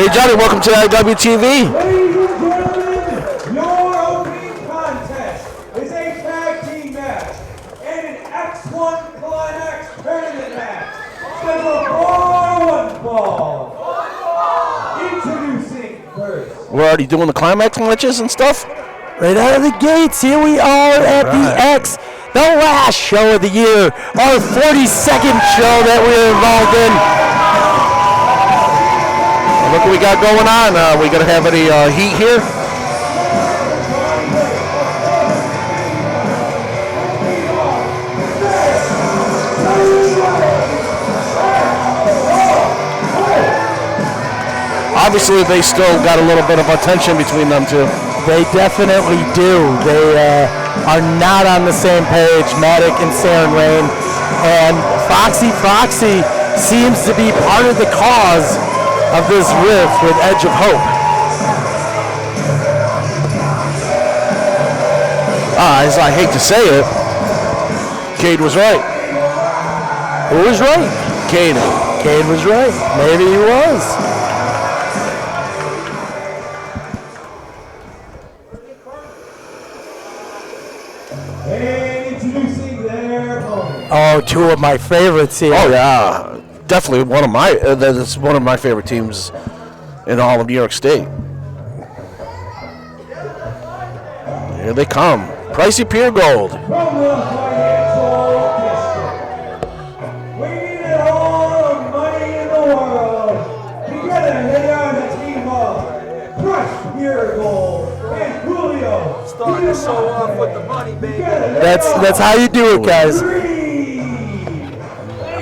Hey, Johnny, welcome to IWTV. Ladies and gentlemen, your opening contest is a tag team match and an X1 Climax tournament match. Scheduled for 1 fall. Introducing first. We're already doing the climax matches and stuff? Right out of the gates, here we are at the X, the last show of the year, our 42nd show that we're involved in. Look what we got going on. We gonna have any heat here? Obviously, they still got a little bit of a tension between them two. They definitely do. They are not on the same page, Matic and Saren Rain. And Foxy seems to be part of the cause of this rift with Edge of Hope. As I hate to say it, Cade was right. Who was right? Cade. Cade was right. Maybe he was. And introducing their opponent. Oh, two of my favorites here. Oh yeah, definitely one of my. That's one of my favorite teams in all of New York State. Here they come, Pricey Pure Gold. From the financial district. Bringing it all the money in the world. Together they are the team of Crush Pure Gold and Julio. Starting to show off with the money, baby. That's how you do it, guys.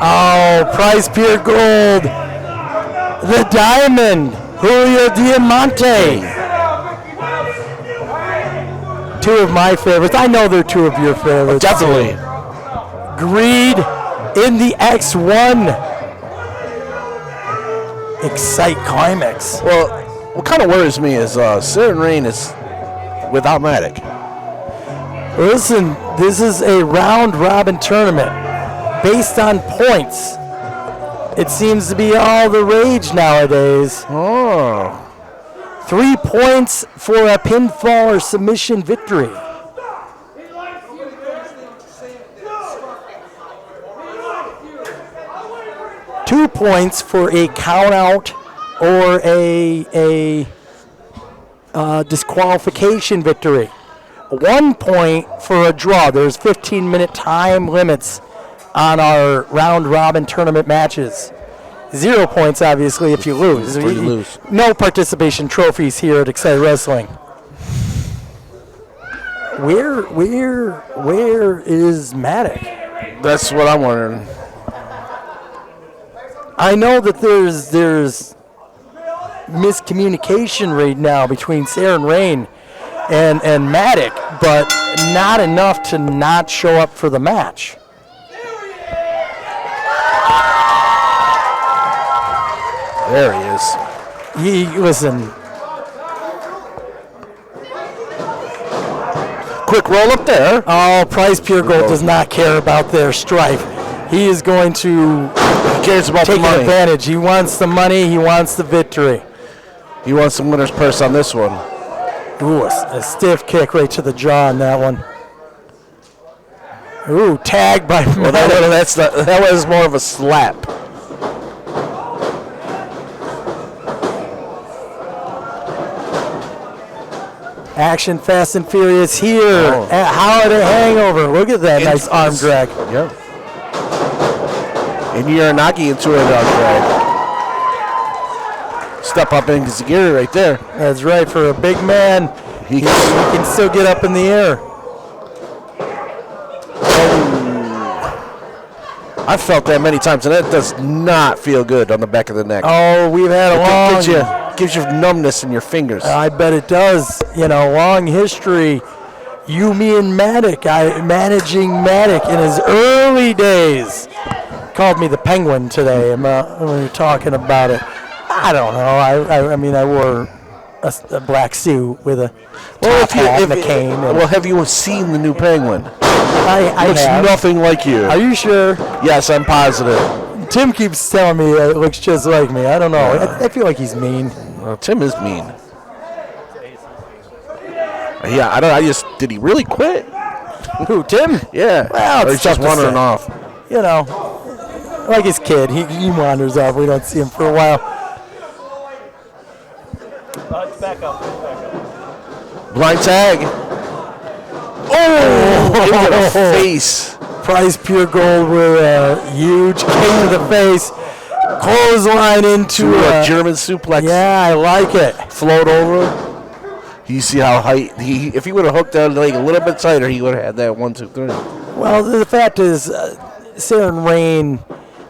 Oh, Price Pure Gold. The Diamond, Julio Diamante. Two of my favorites. I know they're two of your favorites. Definitely. Greed in the X1. Xcite Climax. Well, what kind of worries me is Saren Rain is without Matic. Listen, this is a round-robin tournament based on points. It seems to be all the rage nowadays. Oh. 3 points for a pinfall or submission victory. Two points for a count-out or a disqualification victory. 1 point for a draw. There's 15-minute time limits on our round-robin tournament matches. 0 points, obviously, if you lose. If you lose. No participation trophies here at Xcite Wrestling. Where is Matic? That's what I'm wondering. I know that there's miscommunication right now between Saren Rain and Matic, but not enough to not show up for the match. There he is. Listen. Quick roll up there. Oh, Price Pure Gold does not care about their strife. He is going to cares about take the money. advantage. He wants the money. He wants the victory. He wants some winner's purse on this one. Ooh, a stiff kick right to the jaw on that one. Ooh, tag by Well, that was more of a slap. Action Fast and Furious here at Holiday Hangover. Look at that nice arm drag. Yep. And Uranagi into a dog drag. Step up in Zagiri right there. That's right, for a big man, he can still get up in the air. I've felt that many times, and that does not feel good on the back of the neck. Oh, we've had a long... Gives you numbness in your fingers. I bet it does. You know, long history. You, me, and Matic. Managing Matic in his early days. Called me the Penguin today when we were talking about it. I don't know. I mean, I wore a black suit with a top hat and a cane. Well, have you seen the new Penguin? I looks have. nothing like you. Are you sure? Yes, I'm positive. Tim keeps telling me it looks just like me. I don't know. I feel like he's mean. Tim is mean. Yeah, did he really quit? Who, Tim? Yeah. Well, or it's he's just tough to wandering say. off. You know, like his kid. He wanders off. We don't see him for a while. It's back up. Blind tag. Oh, into the face. Price Pure Gold with a huge kick to the face. Clothesline into a German suplex. Yeah, I like it. Float over. You see how high if he would have hooked that leg a little bit tighter, he would have had that 1, 2, 3. Well, the fact is, Saren Rain,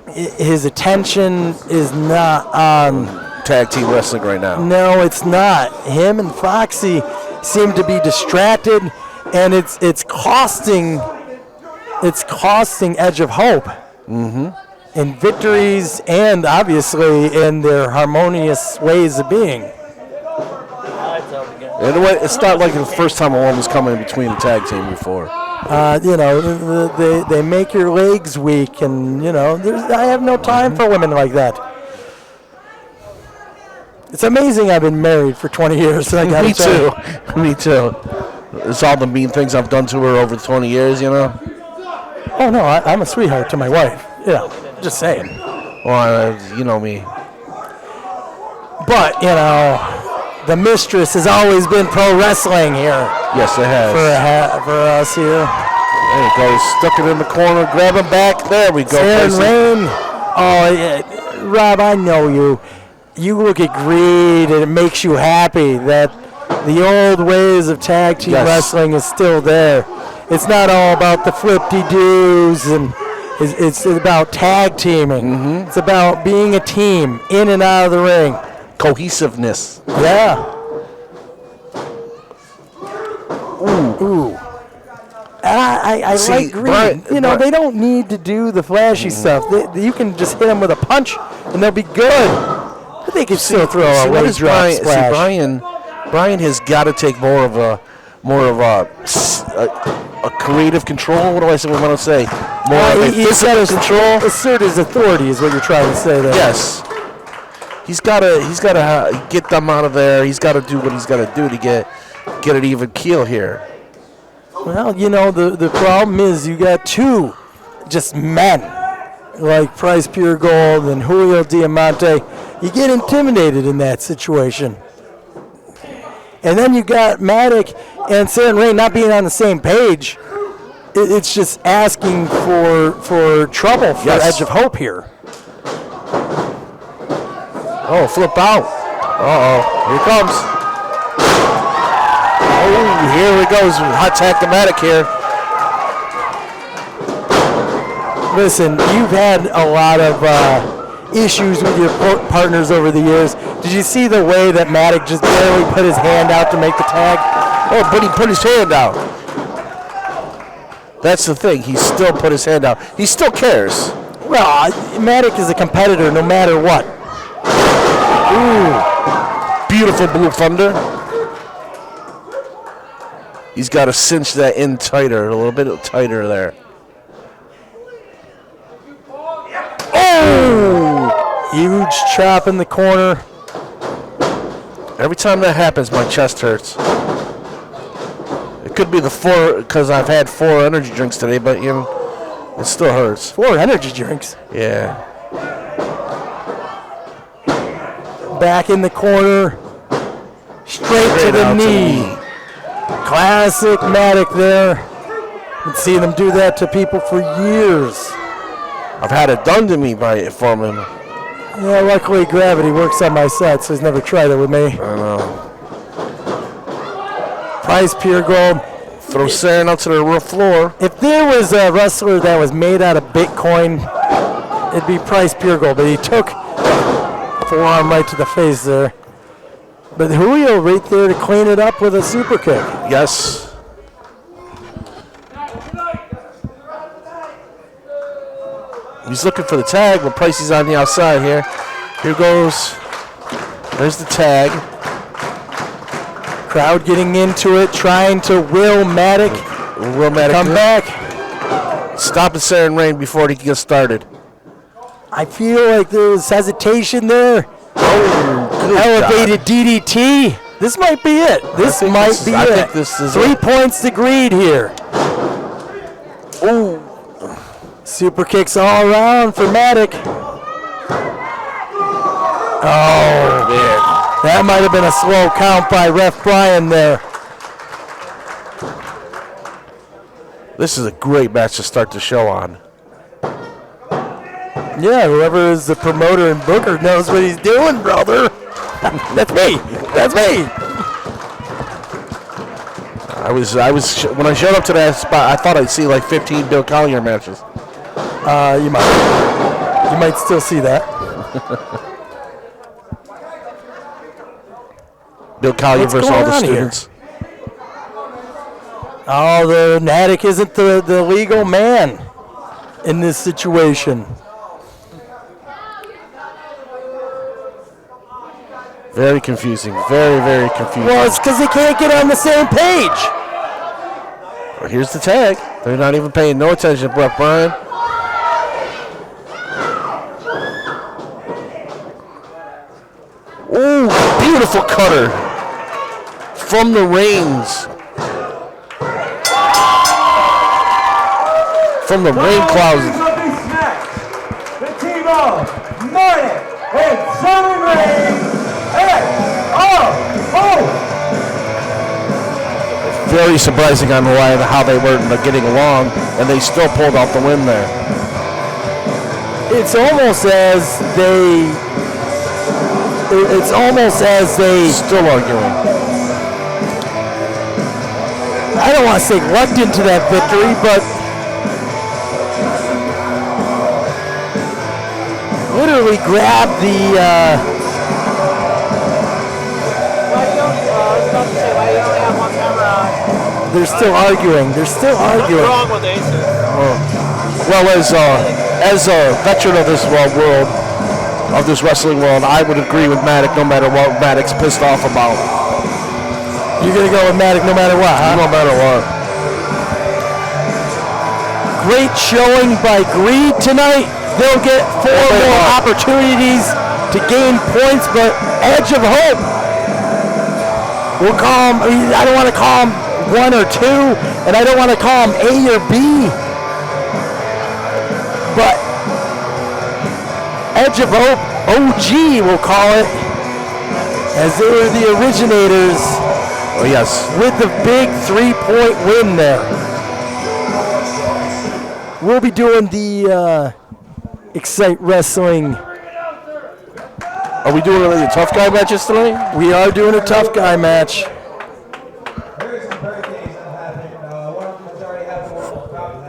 his attention is not on tag team wrestling right now. No, it's not. Him and Foxy seem to be distracted, and it's costing Edge of Hope in victories and obviously in their harmonious ways of being. It's not like the first time a woman's coming in between the tag team before. They make your legs weak, and I have no time for women like that. It's amazing I've been married for 20 years. I gotta Me tell too. Me too. It's all the mean things I've done to her over 20 years, Oh, no, I'm a sweetheart to my wife. Just saying. Well, you know me. But, the mistress has always been pro wrestling here. Yes, it has. For us here. There he goes. Stuck it in the corner. Grab him back. There we go. Saren Rain. Oh, yeah. Rob, I know you. You look at Greed, and it makes you happy that the old ways of tag team wrestling is still there. It's not all about the flip-de-doos, and it's about tag teaming. It's about being a team in and out of the ring. Cohesiveness. Yeah. Ooh. I like Greed. They don't need to do the flashy stuff. You can just hit them with a punch, and they'll be good. But they can still throw a leg drop splash. Brian has got to take more of a creative control. What do I want to say? More of a physical control. Assert his authority is what you're trying to say there. Yes. He's got to get them out of there. He's got to do what he's got to do to get an even keel here. Well, the problem is you got two just men like Price Pure Gold and Julio Diamante. You get intimidated in that situation. And then you got Matic and Saren Rain not being on the same page. It's just asking for trouble for Edge of Hope here. Oh, flip out. Uh-oh. Here comes. Oh, here he goes. Hot tag to Matic here. Listen, you've had a lot of issues with your partners over the years. Did you see the way that Matic just barely put his hand out to make the tag? Oh, but he put his hand out. That's the thing. He still put his hand out. He still cares. Well, Matic is a competitor no matter what. Ooh. Beautiful Blue Thunder. He's got to cinch that in tighter, a little bit tighter there. Oh! Huge chop in the corner. Every time that happens, my chest hurts. It could be the 4, because I've had 4 energy drinks today, but, it still hurts. 4 energy drinks? Yeah. Back in the corner. Straight to the knee. Classic Matic there. Been seeing him do that to people for years. I've had it done to me from him. Yeah, luckily gravity works on my side, so he's never tried it with me. I know. Price Pure Gold. Throw Saren out to the roof floor. If there was a wrestler that was made out of Bitcoin, it'd be Price Pure Gold, but he took forearm right to the face there. But Julio right there to clean it up with a super kick. Yes. He's looking for the tag, but Price is on the outside here. Here goes. There's the tag. Crowd getting into it, trying to will Matic come back. Stop the Saren Rain before he gets started. I feel like there was hesitation there. Oh, Elevated DDT. This might be it. This might be I it. think this is 3 it. points to Greed here. Ooh. Super kicks all around for Matic. Oh, Man. that might have been a slow count by Ref Brian there. This is a great match to start the show on. Yeah, whoever is the promoter and booker knows what he's doing, brother. That's me. That's me. I was when I showed up to that spot, I thought I'd see like 15 Bill Collier matches. You might still see that. Bill Collier What's versus going all the on here? students. Oh, the Natick isn't the legal man in this situation. Very confusing. Very, very confusing. Well, it's because they can't get on the same page. Well, here's the tag. They're not even paying no attention to Brett Bryan. Ooh, beautiful cutter from the reins. From the rain clouds. Of these match, the team of Marty and Johnny Ray. Very surprising on the line how they were getting along, and they still pulled out the win there. It's almost as they. Still arguing. I don't want to say lucked into that victory, but literally grabbed the. Why you only, I was about to say, why you only have one camera on? They're still arguing. They're still What's arguing. wrong with Aces? Well, as a veteran of this world, of this wrestling world, I would agree with Matic no matter what Matic's pissed off about. You're gonna go with Matic no matter what, huh? No matter what. Great showing by Greed tonight. They'll get 4 more opportunities to gain points, but Edge of Hope. We'll call him. I don't want to call him 1 or 2, and I don't want to call him A or B. But Edge of Hope, OG, we'll call it, as they were the originators. Oh, yes. With the big 3-point win there. We'll be doing the Xcite Wrestling. Are we doing any tough guy matches tonight? We are doing a tough guy match. There's some birthdays that happened. One of them has already happened. One of them about to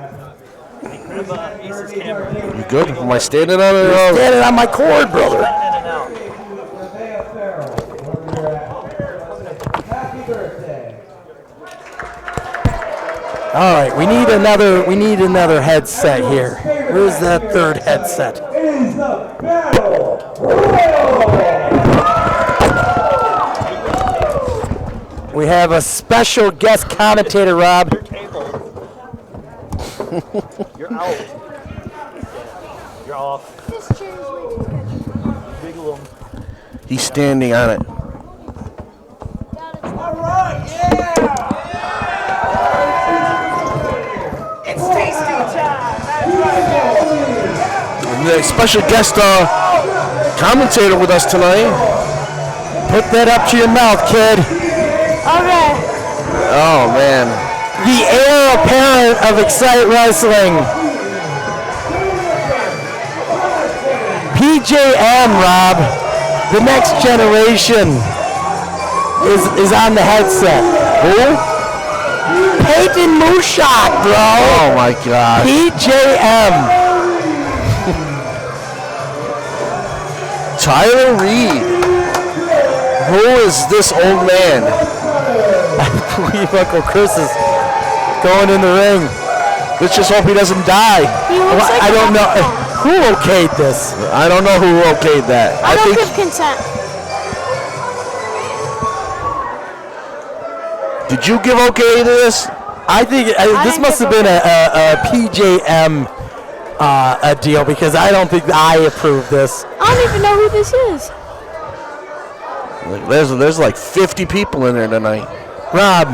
happen. Aces camera. You good? Am I standing on it? Standing on my cord, brother. In and out. Nevaeh Farrell, wherever you're at. Happy birthday. All right, we need another headset here. Where's that third headset? It is the Battle Royal. We have a special guest commentator, Rob. You're out. You're off. This chair is way too good. Wiggle 'em. He's standing on it. All right, yeah. It's tasty time. That's right. And the special guest commentator with us tonight. Put that up to your mouth, kid. Okay. Oh, man. The heir apparent of Xcite Wrestling. PJM, Rob. The next generation is on the headset. Who? Peyton Mushak, bro. Oh, my God. PJM. Tyler Reed. Who is this old man? I believe Uncle Chris is going in the ring. Let's just hope he doesn't die. He looks like I a don't know. leprechaun. Who okayed this? I don't know who okayed that. I don't think give consent. Did you give okay to this? I think this didn't must have give been a PJM a deal because I don't think I approved this. I don't even know who this is. There's like 50 people in there tonight. Rob,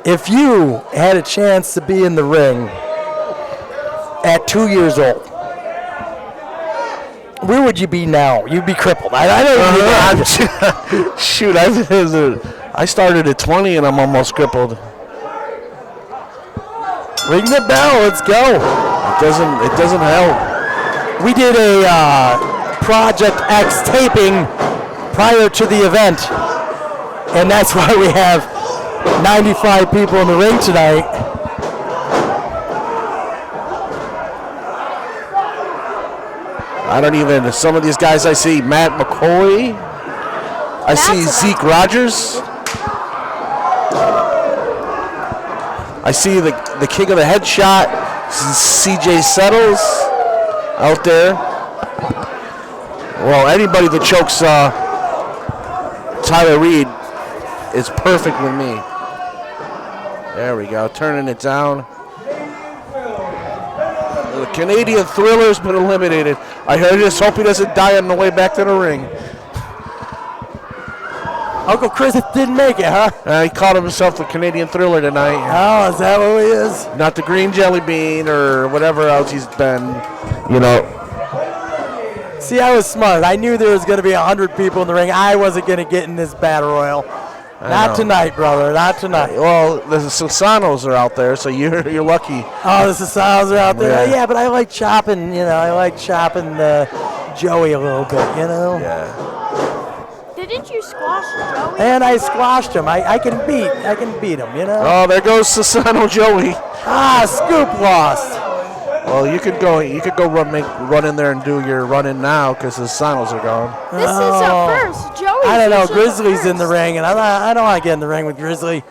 if you had a chance to be in the ring at 2 years old, where would you be now? You'd be crippled. I know you'd be Shoot, I started at 20 and I'm almost crippled. Ring the bell. Let's go. It doesn't help. We did a Project X taping prior to the event, and that's why we have 95 people in the ring tonight. I don't even, some of these guys I see, Matt McCoy. I see Zeke Rogers. I see the king of the headshot, CJ Settles out there. Well, anybody that chokes Tyler Reed is perfect with me. There we go, turning it down. The Canadian Thriller's been eliminated. I just hope he doesn't die on the way back to the ring. Uncle Chris didn't make it, huh? He called himself the Canadian Thriller tonight. Oh, is that what he is? Not the Green Jelly Bean or whatever else he's been, you know. See, I was smart. I knew there was going to be 100 people in the ring. I wasn't going to get in this battle royal. Not tonight, brother. Not tonight. Well, the Susanos are out there, so you're lucky. Oh, the Susanos are out there. Yeah. Yeah, but I like chopping. I like chopping Joey a little bit. Yeah. Didn't you squash Joey? And I squashed him. I can beat him. Oh, there goes Susano Joey. Scoop lost. Well, you could go run in there and do your run in now because the Susanos are gone. This is a first. Joey. I don't know. Grizzly's in the ring, and I don't want to get in the ring with Grizzly.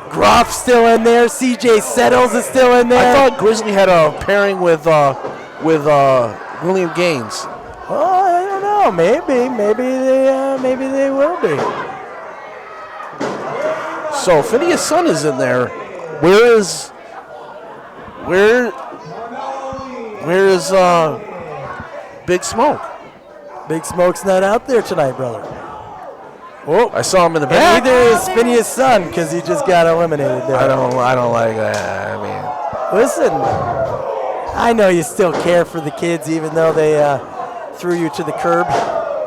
Groff's still in there. CJ Settles is still in there. I thought Grizzly had a pairing with William Gaines. Oh, I don't know. Maybe they will be. So Phineas' son is in there. Where is Big Smoke? Big Smoke's not out there tonight, brother. Oh, I saw him in the back. Neither is Phineas' son because he just got eliminated there. I don't like that. I mean, listen, I know you still care for the kids even though they threw you to the curb.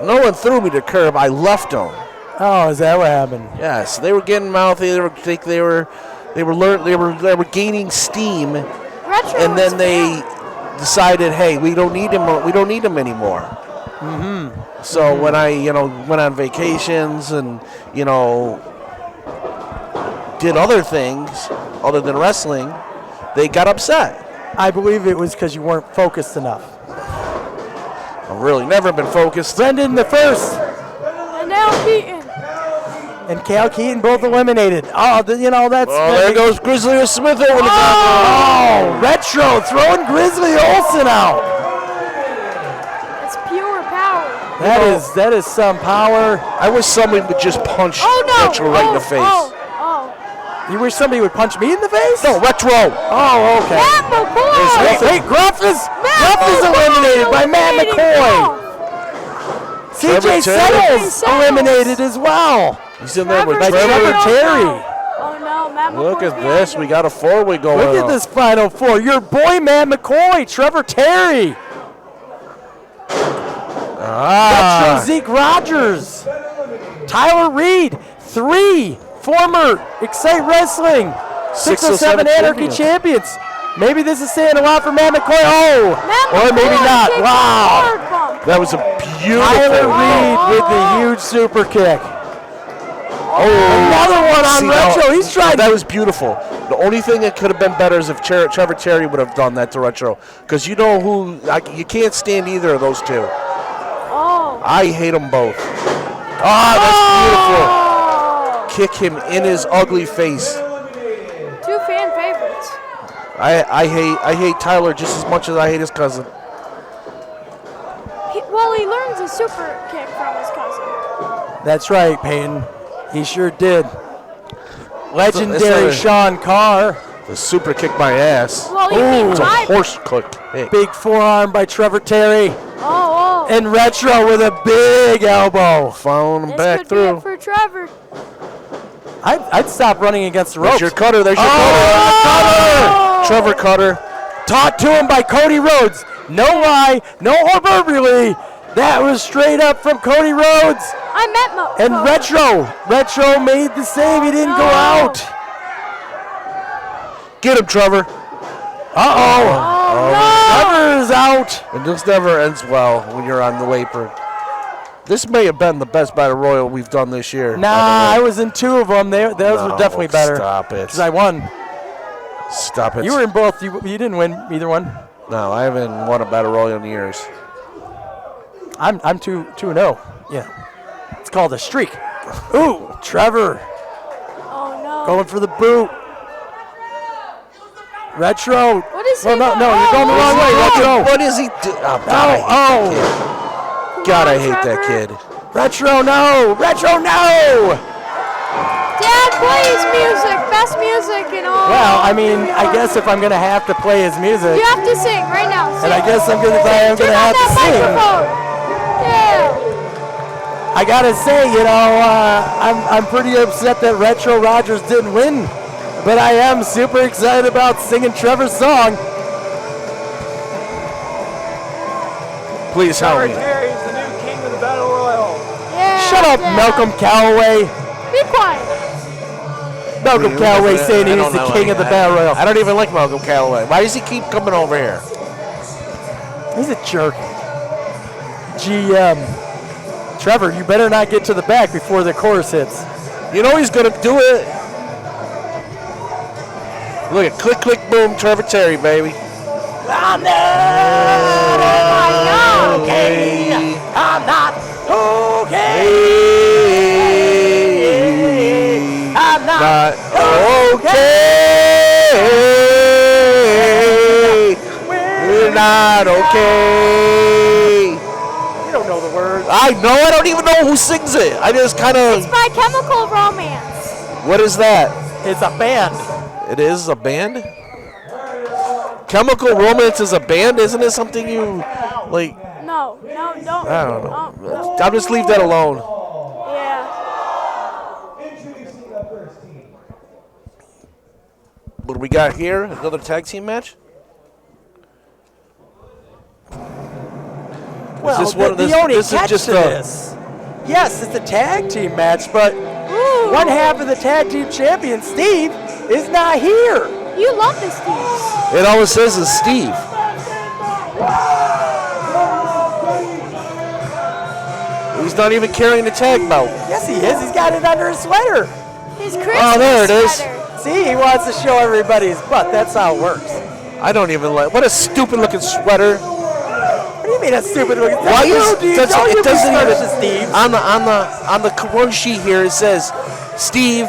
no one threw me to the curb. I left them. Oh, is that what happened? Yes, they were getting mouthy. They were gaining steam, and then they decided, hey, we don't need him. We don't need him anymore. Mm-hmm. So when I went on vacations and did other things other than wrestling, they got upset. I believe it was because you weren't focused enough. I've really never been focused. Brendan the first. And now Keaton. And Cal Keaton both eliminated. Oh, that's. Oh, there goes Grizzly Smith over the top. Oh, Retro throwing Grizzly Olsen out. It's pure power. That is some power. I wish somebody would just punch Retro right in the face. Oh. You wish somebody would punch me in the face? No, Retro. Oh, okay. Matt McCoy. Wait, Gruff is eliminated by Matt McCoy. CJ Settles eliminated as well. He's in there with By Trevor. Trevor Terry. Oh no, Matt McCoy's Look at behind this. you. We got a four-way going Look at on. this Final Four. Your boy, Matt McCoy, Trevor Terry, Retro Zeke Rogers, Tyler Reed, 3 former Xcite Wrestling 607 Anarchy champions. Maybe this is saying a lot for Matt McCoy. Oh, Matt or maybe McCoy not. takes a Wow. hard bump. That was a Tyler beautiful. Reed with the huge super kick. Oh, Another one on see, Retro. now, He's trying. That was beautiful. The only thing that could have been better is if Trevor Terry would have done that to Retro, because you know who you can't stand either of those two. Oh. I hate them both. Ah, that's beautiful. Kick him in his ugly face. 2 fan favorites. I hate Tyler just as much as I hate his cousin. He learns a super kick from his cousin. That's right, Peyton. He sure did. Legendary It's a- Sean Carr. The super kick my ass. Well, you It's a mean horse kick. Big forearm by Trevor Terry. Oh. And Retro with a big elbow. Following him This back could be through. it for Trevor. I'd stop running against the ropes. There's your cutter. There's your Oh! cutter. Trevor cutter. Taught to him by Cody Rhodes. No lie, no hyperbole. That was straight up from Cody Rhodes. I met Mo. And Cody. Retro made the save. He didn't go No. out. Get him, Trevor. Uh-oh. Oh, Trevor's out. And this never ends well when you're on the apron. This may have been the best battle royal we've done this year. Nah, I was in 2 of them. Those were definitely better. Stop it. Because I won. Stop it. You were in both. You didn't win either one. No, I haven't won a battle royal in years. I'm 2-0. Yeah. It's called a streak. Ooh, Trevor Oh no. going for the boot. Retro. What is he Well, no, doing? no, you're going the wrong way, Retro. What is he doing? Oh, God, I hate that kid. Retro, no. Retro, no. Dad plays music. Best music in all. Well, I mean, I guess if I'm going to have to play his music, You have to sing right now. Sing. and I guess I'm going to Turn have on to that sing. microphone. Yeah. I gotta say, I'm pretty upset that Retro Rogers didn't win, but I am super excited about singing Trevor's song. Please help Trevor me. Terry's the new king of the Battle Royal. Yeah. Shut up, Dad. Malcolm Calloway. Be quiet. Malcolm Calloway saying he's the king of the Battle Royal. I don't even like Malcolm Calloway. Why does he keep coming over here? He's a jerk. GM. Trevor, you better not get to the back before the chorus hits. You know he's going to do it. Look at click, click, boom, Trevor Terry, baby. I'm not okay. I'm not okay. I'm Not okay. We're not okay. You don't know the words. I know. I don't even know who sings it. I just kind It's of. by Chemical Romance. What is that? It's a band. It is a band? Chemical Romance is a band? Isn't it something you, like, No, don't. I don't know. No. I'll just leave that alone. Yeah. Introducing the first team. What do we got here? Another tag team match? Well, this one- the this- only this is catch just to a- this. Yes, it's a tag team match, but Ooh. one half of the tag team champion, Steve, is not here. You love the Steves. It always says is Steve. He's not even carrying the tag belt. Yes, he is. He's got it under his sweater. His Christmas Oh, there it is. sweater. See, he wants to show everybody his butt. That's how it works. I don't even like. What a stupid looking sweater. What do you mean that's stupid looking? Why is don't you doesn't- it doesn't besmirch even the Steve? on the one sheet here it says Steve.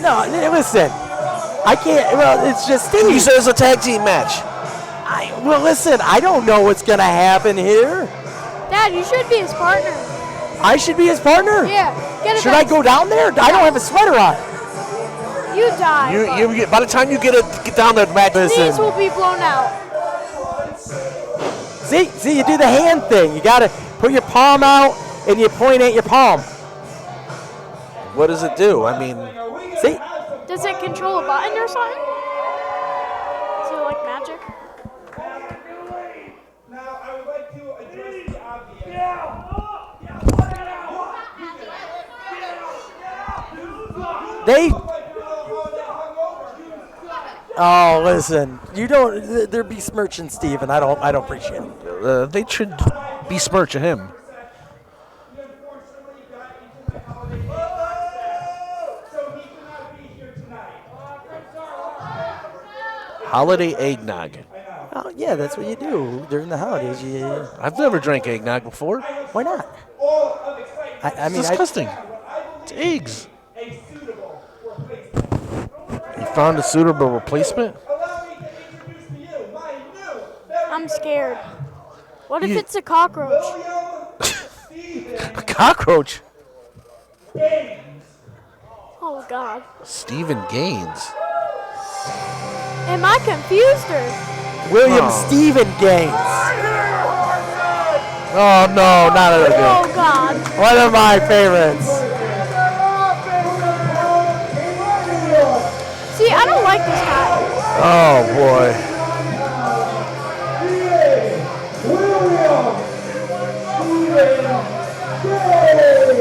No, listen. I can't. Well, it's just Steve. You said it's a tag team match. Well, listen. I don't know what's gonna happen here. Dad, you should be his partner. I should be his partner. Yeah. Get it. Should I go down there? I don't have a sweater on. You die. You by the time you get down there, match. Knees will be blown out. See, you do the hand thing. You gotta put your palm out and you point at your palm. What does it do? I mean, See, Does it control a button or something? Is it like magic? Now, I would like to address the obvious. they. Oh, listen. You don't. They're besmirching Steve, and I don't appreciate it. they should besmirch him. So he cannot be here tonight. Holiday eggnog. Oh, yeah, that's what you do during the holidays. I've never drank eggnog before. Why not? I mean, It's disgusting. It's eggs. You found a suitable replacement? I'm scared. What if You- it's a cockroach? A cockroach. Oh God. Stephen Gaines. Am I confused or? William Oh. Stephen Gaines. Oh, no, not a good. Oh, God. One of my favorites. See, I don't like this guy. Oh, boy.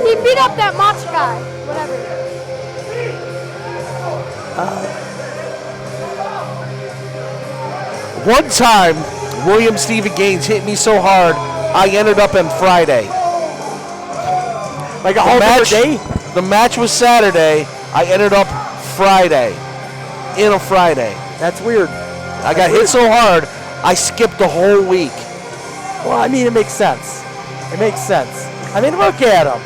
He beat up that matcha guy. Whatever. One time, William Steven Gaines hit me so hard, I ended up on Friday. Like a whole different day? The match was Saturday. I ended up Friday. In a Friday. That's weird. I got hit so hard, I skipped the whole week. Well, I mean, it makes sense. It makes sense. I mean, look at him.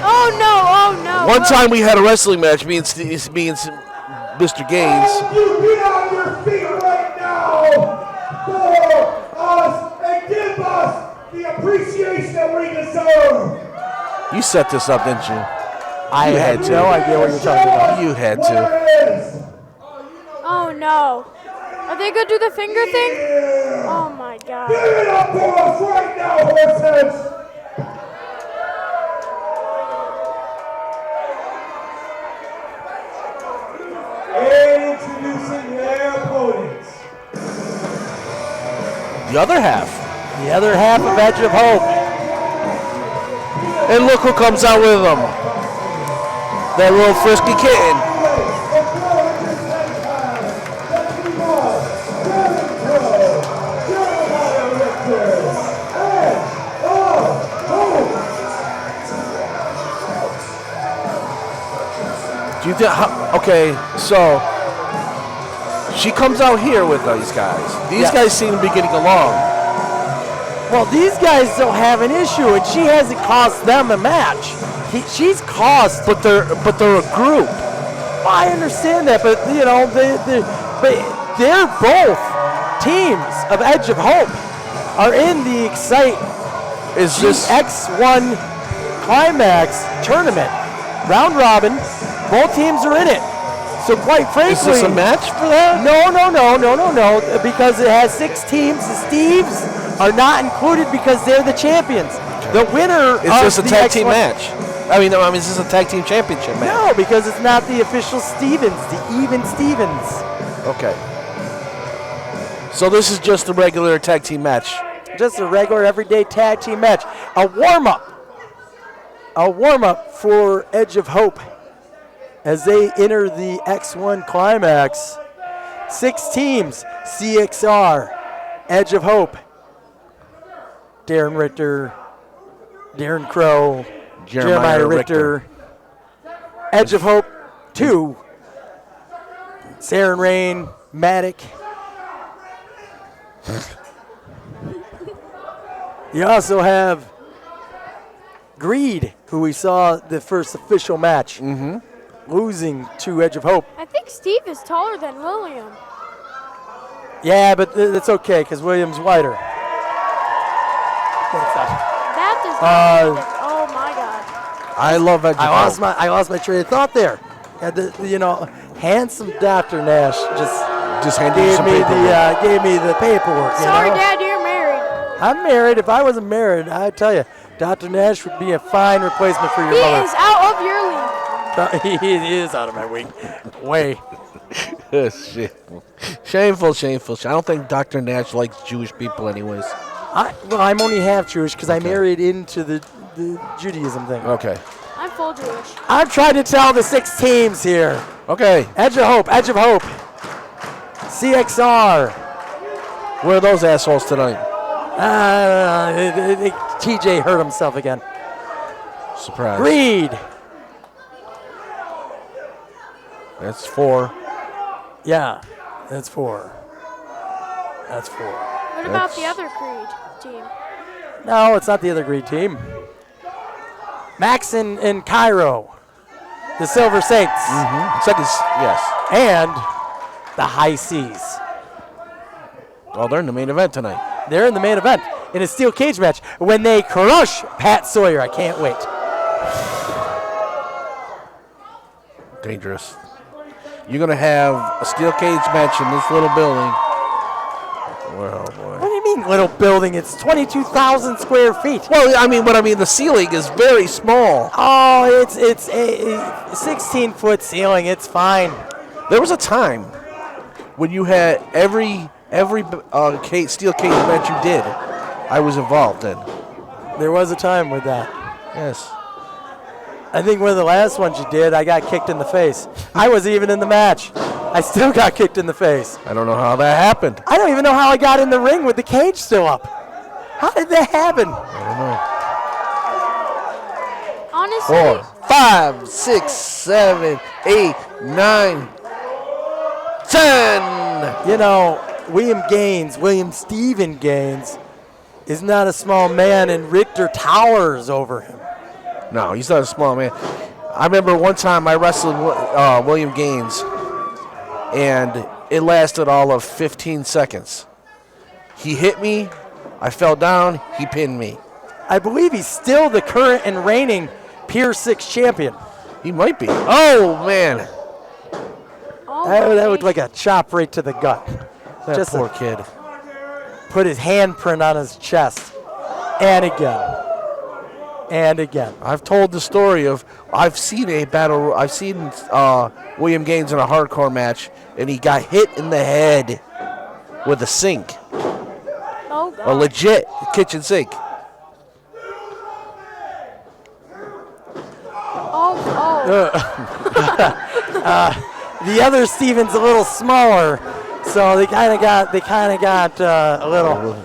Oh, no. Oh, no. One time we had a wrestling match, me and Mr. Gaines. You get on your feet right now for us and give us the appreciation that we deserve. You set this up, didn't you? I had had to. no idea what you're talking about. You had What to. it is. Oh, no. Are they going to do the finger thing? Oh, my God. Give it up for us right now, horses. And introducing their opponents. The other half. The other half of Edge of Hope. And look who comes out with them. That little frisky kitten. Do you think? Okay, so she comes out here with these guys. These Yes. guys seem to be getting along. Well, these guys don't have an issue, and she hasn't cost them a match. She's cost. But they're a group. Well, I understand that, but you know, they're both teams of Edge of Hope are in the Xcite Is this X1 Climax tournament, round robin. Both teams are in it. So quite frankly, is this a match for that? No, because it has 6 teams. The Steves are not included because they're the champions. The winner Is of this a the tag team X1 match? I mean, is this a tag team championship match? No, because it's not the official Stevens, the even Stevens. Okay. So this is just a regular tag team match. Just a regular everyday tag team match. A warm-up for Edge of Hope as they enter the X1 Climax. 6 teams, CXR, Edge of Hope, Darren Richter, Darren Crow, Jeremiah Richter. Edge of Hope 2, Saren Rain, Matic. You also have Greed, who we saw the first official match, losing to Edge of Hope. I think Steve is taller than William. Yeah, but it's okay because William's wider. That does not make it. Oh, my God. I love Edge of Hope. I lost my train of thought there. Had the handsome Dr. Nash Just handed you gave some me paperwork. gave me the paperwork. you Sorry, know? Dad, you're married. I'm married. If I wasn't married, I tell you, Dr. Nash would be a fine replacement for your He mother. is out of your league. He is out of my league. Way. Shit. Shameful. I don't think Dr. Nash likes Jewish people anyways. I'm only half Jewish because I married into the Judaism thing. Okay. I'm full Jewish. I'm trying to tell the 6 teams here. Okay. Edge of Hope, CXR. Where are those assholes tonight? TJ hurt himself again. Surprise. Greed. That's 4. Yeah, that's 4. What about the other Creed team? No, it's not the other Greed team. Max and Cairo, the Silver Saints, Second, yes. and the High Seas. Oh, they're in the main event tonight. They're in the main event in a steel cage match when they crush Pat Sawyer. I can't wait. Dangerous. You're going to have a steel cage match in this little building. Well, boy. What do you mean little building? It's 22,000 square feet. Well, I mean, the ceiling is very small. Oh, it's a 16-foot ceiling. It's fine. There was a time when you had every steel cage match you did, I was involved in. There was a time with that. Yes. I think one of the last ones you did, I got kicked in the face. I wasn't even in the match. I still got kicked in the face. I don't know how that happened. I don't even know how I got in the ring with the cage still up. How did that happen? I don't know. Honestly, 4, 5, 6, 7, 8, 9, 10. You know, William Stephen Gaines, is not a small man, and Richter towers over him. No, he's not a small man. I remember one time I wrestled William Gaines, and it lasted all of 15 seconds. He hit me, I fell down, he pinned me. I believe he's still the current and reigning Pier 6 champion. He might be. Oh, man. That looked like a chop right to the gut. That Just poor kid. Put his handprint on his chest. And again. And again. I've told the story of I've seen William Gaines in a hardcore match, and he got hit in the head with a sink, oh a god. legit kitchen sink. The other Steven's a little smaller, so they kind of got a little.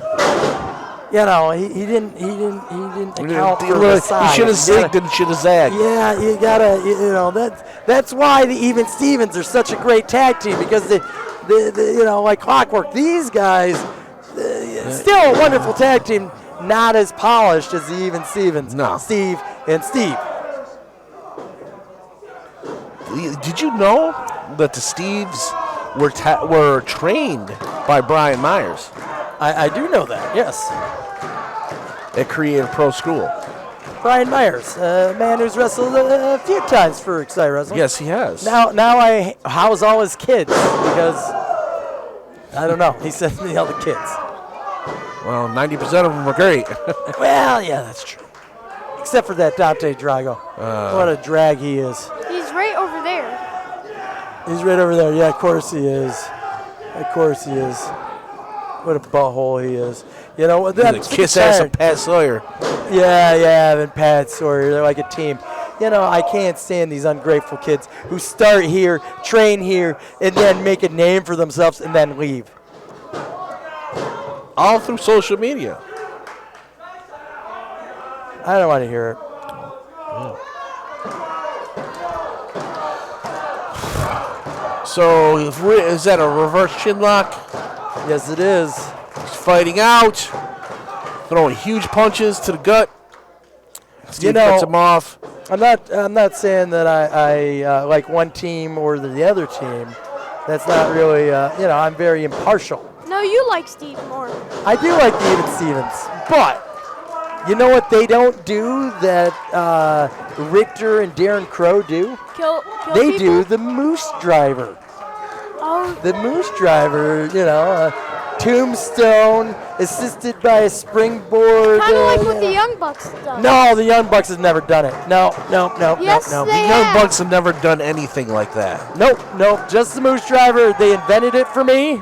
You know, he didn't account for the size. He should have zigged and should have zagged. Yeah, you gotta, you know, that's why the Even Stevens are such a great tag team, because the you know, like clockwork. These guys, still a wonderful tag team, not as polished as the Even Stevens. No. Steve and Steve. Did you know that the Steves were trained by Brian Myers I do know that, yes. at Creative Pro School? Brian Myers, a man who's wrestled a few times for Xcite Wrestling. Yes, he has. Now I house all his kids because I don't know. He sends me all the kids. Well, 90% of them are great. Well, yeah, that's true. Except for that Dante Drago. What a drag he is. He's right over there. He's right over there. Yeah, of course he is. Of course he is. What a butthole he is. You know what? He's a kiss ass of Pat Sawyer. Yeah, and Pat Sawyer. They're like a team. You know, I can't stand these ungrateful kids who start here, train here, and then make a name for themselves and then leave. All through social media. I don't want to hear it. So is that a reverse chin lock? Yes, it is. He's fighting out, throwing huge punches to the gut. Steve cuts him off. I'm not saying that I like one team or the other team. That's not really, you know, I'm very impartial. No, you like Steve more. I do like the Even Stevens, but you know what they don't do that Richter and Darren Crow do? Kill They people? do the Moose Driver. Oh, The Moose Driver, you know, tombstone assisted by a springboard. kind of like you what the know. Young Bucks done. No, the Young Bucks has never done it. No. Yes, no. they The Young have. Bucks have never done anything like that. Nope. Just the Moose Driver. They invented it for me.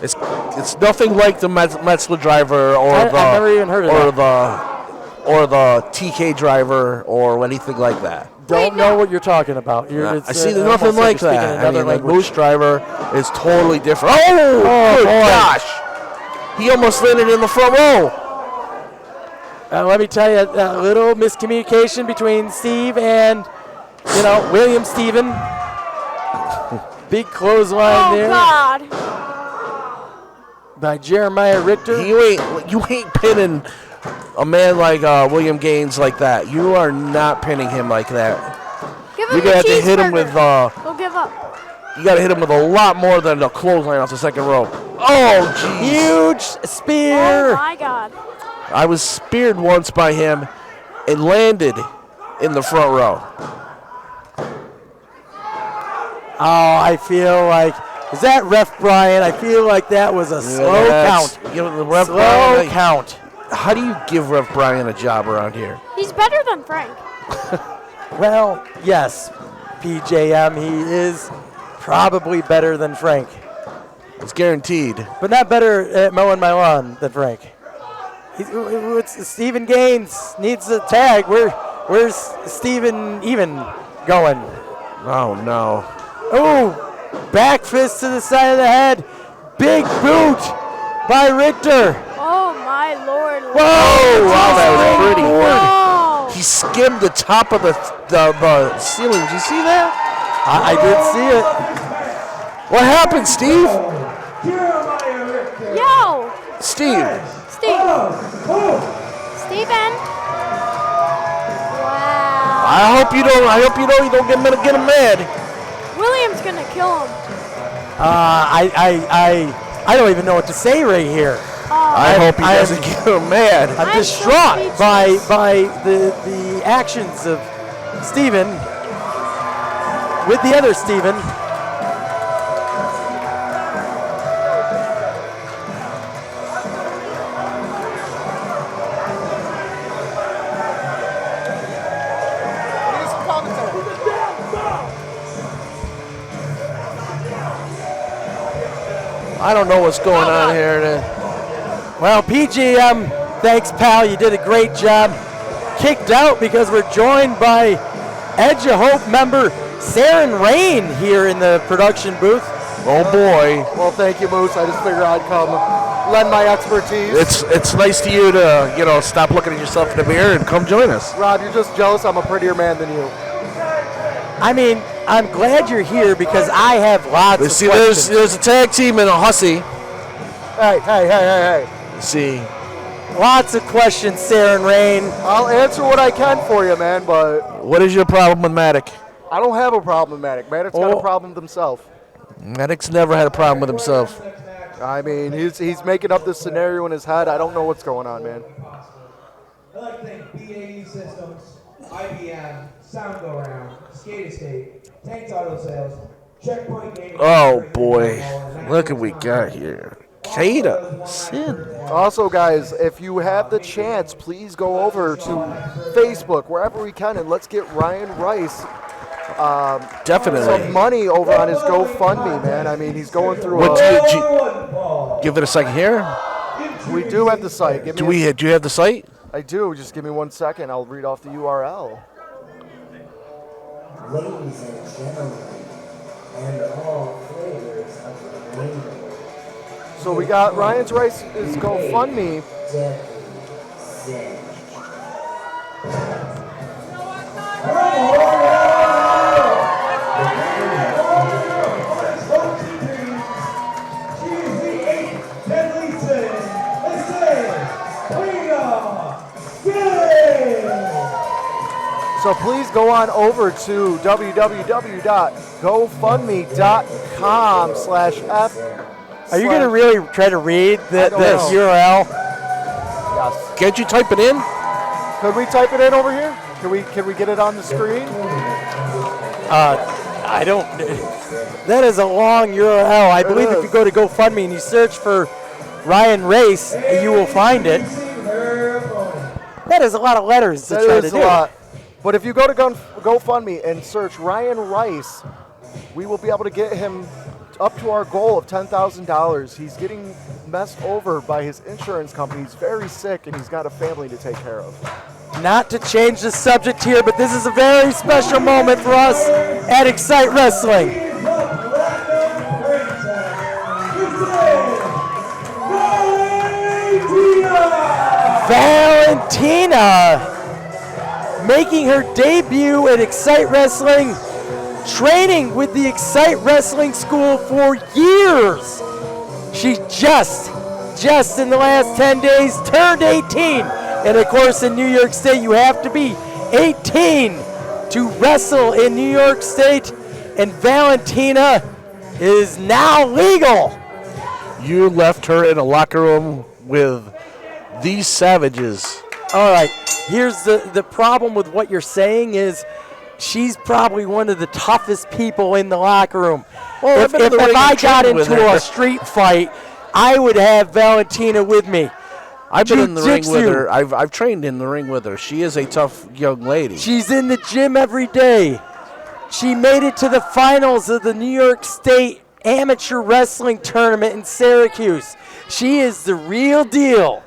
It's nothing like the Metzler driver or I've never even heard of or the TK driver or anything like that. Don't Wait, know no. what you're talking about. I see nothing like that. I mean, like language. Moose driver is totally different. Oh, good boy. gosh! He almost landed in the front row. Let me tell you, a little miscommunication between Steve and, you know, William Stephen. Big clothesline Oh there God. by Jeremiah Richter. You ain't pinning a man like William Gaines like that. You are not pinning him like that. Give him You're the gonna have to hit him with cheeseburger. He'll give up. you gotta hit him with a lot more than a clothesline off the second rope. Oh jeez. Huge spear. Oh my God. I was speared once by him and landed in the front row. I feel like, is that Ref Brian? I feel like that was a slow count. Give it the Ref Slow Brian. count. How do you give Ref Brian a job around here? He's better than Frank. Well, yes, PJM, he is probably better than Frank, It's guaranteed. but not better at mowing my lawn than Frank. Stephen Gaines needs a tag. Where's Stephen even going? Oh, no. Oh, back fist to the side of the head. Big boot by Richter. Oh my lord. Whoa! Wow, that was pretty. Oh. He skimmed the top of the ceiling. Did you see that? I did see it. What happened, Steve? Jeremiah Richter. Yo, Steve. Steve. Steven. Wow. I hope you don't get him mad. William's gonna kill him. I don't even know what to say right here. I hope he doesn't get him mad. I'm I'm so distraught speechless. by the actions of Steven with the other Steven. I don't know what's going on here. Well, PGM, thanks, pal. You did a great job. Kicked out because we're joined by Edge of Hope member Saren Rain here in the production booth. Oh boy. Well, thank you, Moose. I just figured I'd come lend my expertise. It's nice to you to stop looking at yourself in the mirror and come join us. Rob, you're just jealous I'm a prettier man than you. I mean, I'm glad you're here because I have lots of See, questions. there's a tag team and a hussy. Hey. See, Lots of questions, Saren Rain. I'll answer what I can for you, man, but what is your problem with Matic? I don't have a problem with Matic. Matic's got a problem with himself. Maddox never had a problem with himself. I mean, he's making up this scenario in his head. I don't know what's going on, man. I'd like to thank BAE Systems, IBM, Sound Go Round, Skate Escape, Tanks Auto Sales, Checkpoint Gaming. Oh boy, look what we got here. Kata, Sin. Also, guys, if you have the chance, please go over to Facebook, wherever we can, and let's get Ryan Rice Definitely. some money over on his GoFundMe, man. I mean, he's going through What a... give it a second here? We do have the site. Do you have the site? I do. Just give me 1 second. I'll read off the URL. Ladies and gentlemen, and all flavors of the rainbow. So we got Ryan's Rice's GoFundMe. So please go on over to www.gofundme.com/F. Are you going to really try to read the URL? Yes. Can't you type it in? Could we type it in over here? Can we get it on the screen? I don't. That is a long URL. I believe if you go to GoFundMe and you search for Ryan Race, you will find it. That is a lot of letters to try to That do. is a lot. But if you go to GoFundMe and search Ryan Rice, we will be able to get him up to our goal of $10,000. He's getting messed over by his insurance company. He's very sick and he's got a family to take care of. Not to change the subject here, but this is a very special moment for us at Xcite Wrestling. Valentina making her debut at Xcite Wrestling, training with the Xcite Wrestling School for years. She just in the last 10 days turned 18. And of course in New York State you have to be 18 to wrestle in New York State. And Valentina is now legal. You left her in a locker room with these savages. All right, here's the problem with what you're saying is she's probably one of the toughest people in the locker room. Well, if I got into a street fight, I would have Valentina with me. I've been in the ring with her. I've trained in the ring with her. She is a tough young lady. She's in the gym every day. She made it to the finals of the New York State Amateur Wrestling Tournament in Syracuse. She is the real deal.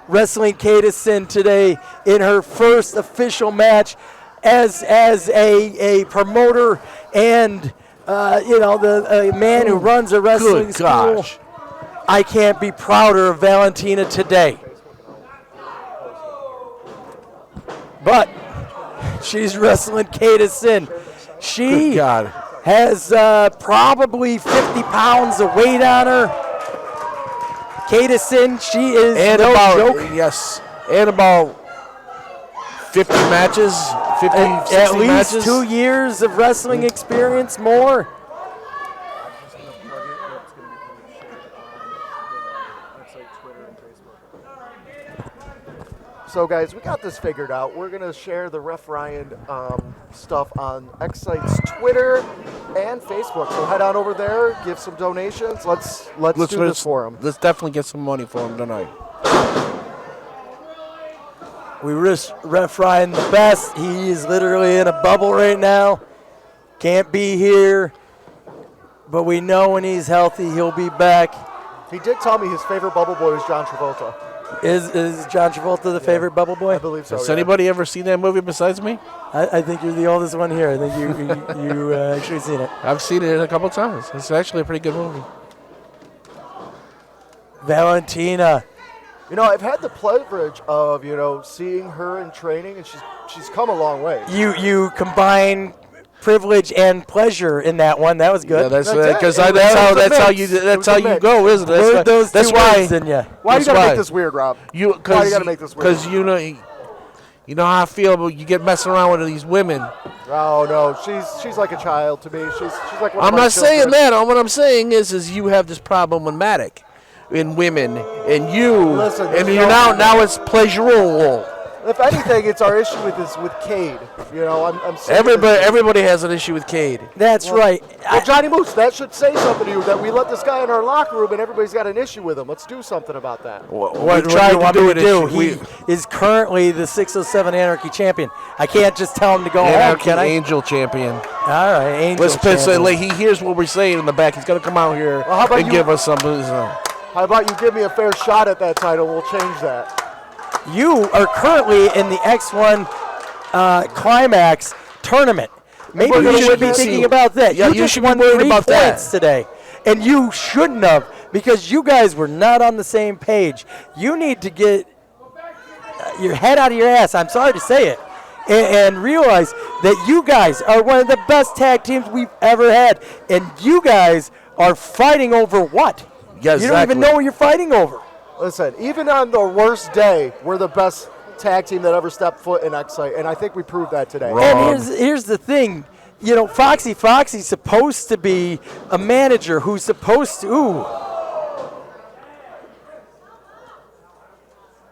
Wrestling Kata Sin today in her first official match as a promoter and a man who runs a wrestling school. Gosh. I can't be prouder of Valentina today. But she's wrestling Kata Sin. She has probably 50 pounds of weight on her. Kata Sin, she is no joke. Yes, and about 50 matches, 50, 60 at least matches. 2 years of wrestling experience more. So, guys, we got this figured out. We're going to share the Ref Ryan stuff on Xcite's Twitter and Facebook. So head on over there, give some donations. Let's do this for him. Let's definitely get some money for him tonight. We wish Ref Ryan the best. He is literally in a bubble right now. Can't be here. But we know when he's healthy, he'll be back. He did tell me his favorite bubble boy is John Travolta. Is John Travolta the favorite bubble boy? I believe so. Has anybody ever seen that movie besides me? I think you're the oldest one here. I think you actually seen it. I've seen it a couple times. It's actually a pretty good movie. Valentina. You know, I've had the privilege of, seeing her in training, and she's come a long way. You combine privilege and pleasure in that one. That was good. Yeah, that's how you go, isn't it? That's why. Why you gotta make this weird, Rob? Why you gotta make this weird? Because you know how I feel, but you get messing around with these women. Oh no, she's like a child to me. She's like one of I'm my not saying children. that. What I'm saying is you have this problem with Matic in women, and now it's pleasurable. If anything, it's our issue with Cade. I'm everybody has an issue with Cade. That's right. Well, Johnny Moose, that should say something to you that we let this guy in our locker room and everybody's got an issue with him. Let's do something about that. What do you want me to do? He is currently the 607 Anarchy champion. I can't just tell him to go home, can I? Angel champion. All right, Angel champion. He hears what we're saying in the back. He's going to come out here and give us something. How about you give me a fair shot at that title? We'll change that. You are currently in the X1 Climax tournament. Maybe you should be thinking about that. Yeah, you should be worried about that today. And you shouldn't have, because you guys were not on the same page. You need to get your head out of your ass, I'm sorry to say it, and realize that you guys are one of the best tag teams we've ever had. And you guys are fighting over what? Yeah, you don't even know what you're fighting over. Listen, even on the worst day, we're the best tag team that ever stepped foot in Xcite, and I think we proved that today. Wrong. And here's the thing. Foxy's supposed to be a manager who's supposed to...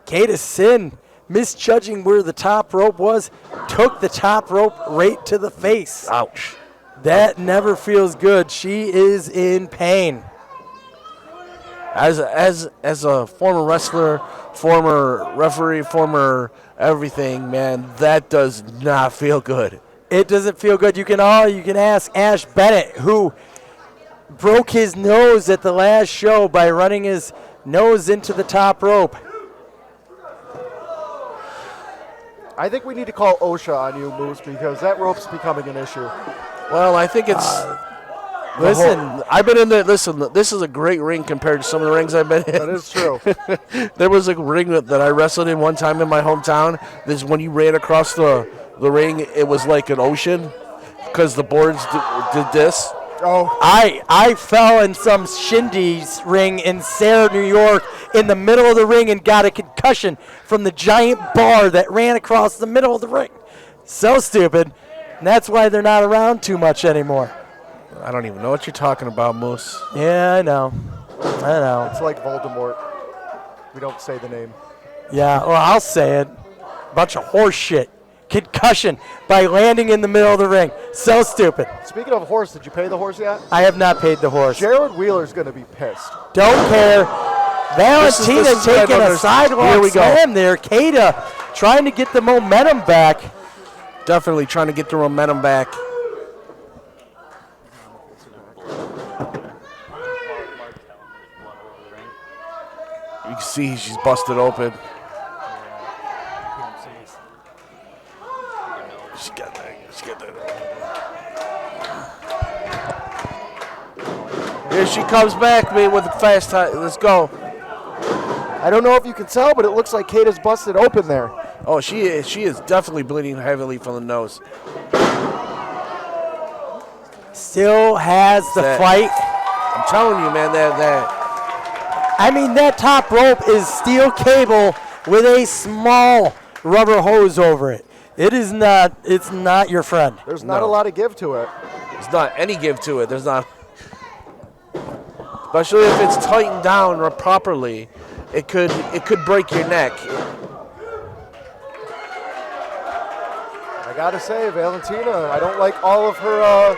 Kata Sin, misjudging where the top rope was, took the top rope right to the face. Ouch. That never feels good. She is in pain. As a former wrestler, former referee, former everything, man, that does not feel good. It doesn't feel good. You can ask Ash Bennett, who broke his nose at the last show by running his nose into the top rope. I think we need to call OSHA on you, Moose, because that rope's becoming an issue. Well, I think it's... I've been in there. Listen, this is a great ring compared to some of the rings I've been in. That is true. There was a ring that I wrestled in one time in my hometown. This when you ran across the ring, it was like an ocean because the boards did this. Oh, I fell in some shindies ring in Sayre, New York, in the middle of the ring and got a concussion from the giant bar that ran across the middle of the ring. So stupid. And that's why they're not around too much anymore. I don't even know what you're talking about, Moose. Yeah, I know. It's like Voldemort. We don't say the name. Yeah, well, I'll say it. Bunch of horse shit. concussion by landing in the middle of the ring. So stupid. Speaking of horse, did you pay the horse yet? I have not paid the horse. Jared Wheeler's going to be pissed. Don't care. Valentina this is taking what I a don't sidewalk Here we go. slam there. Kata trying to get the momentum back. Definitely trying to get the momentum back. You can see she's busted open. She got that. She got that. Here she comes back, man, with a fast time. Let's go. I don't know if you can tell, but it looks like Kata's busted open there. Oh, she is definitely bleeding heavily from the nose. Still has the fight. I'm telling you, man, that I mean, that top rope is steel cable with a small rubber hose over it. It's not your friend. There's not a lot of give to it. there's not any give to it. There's not, especially if it's tightened down properly, it could break your neck. I gotta say, Valentina, I don't like all of her,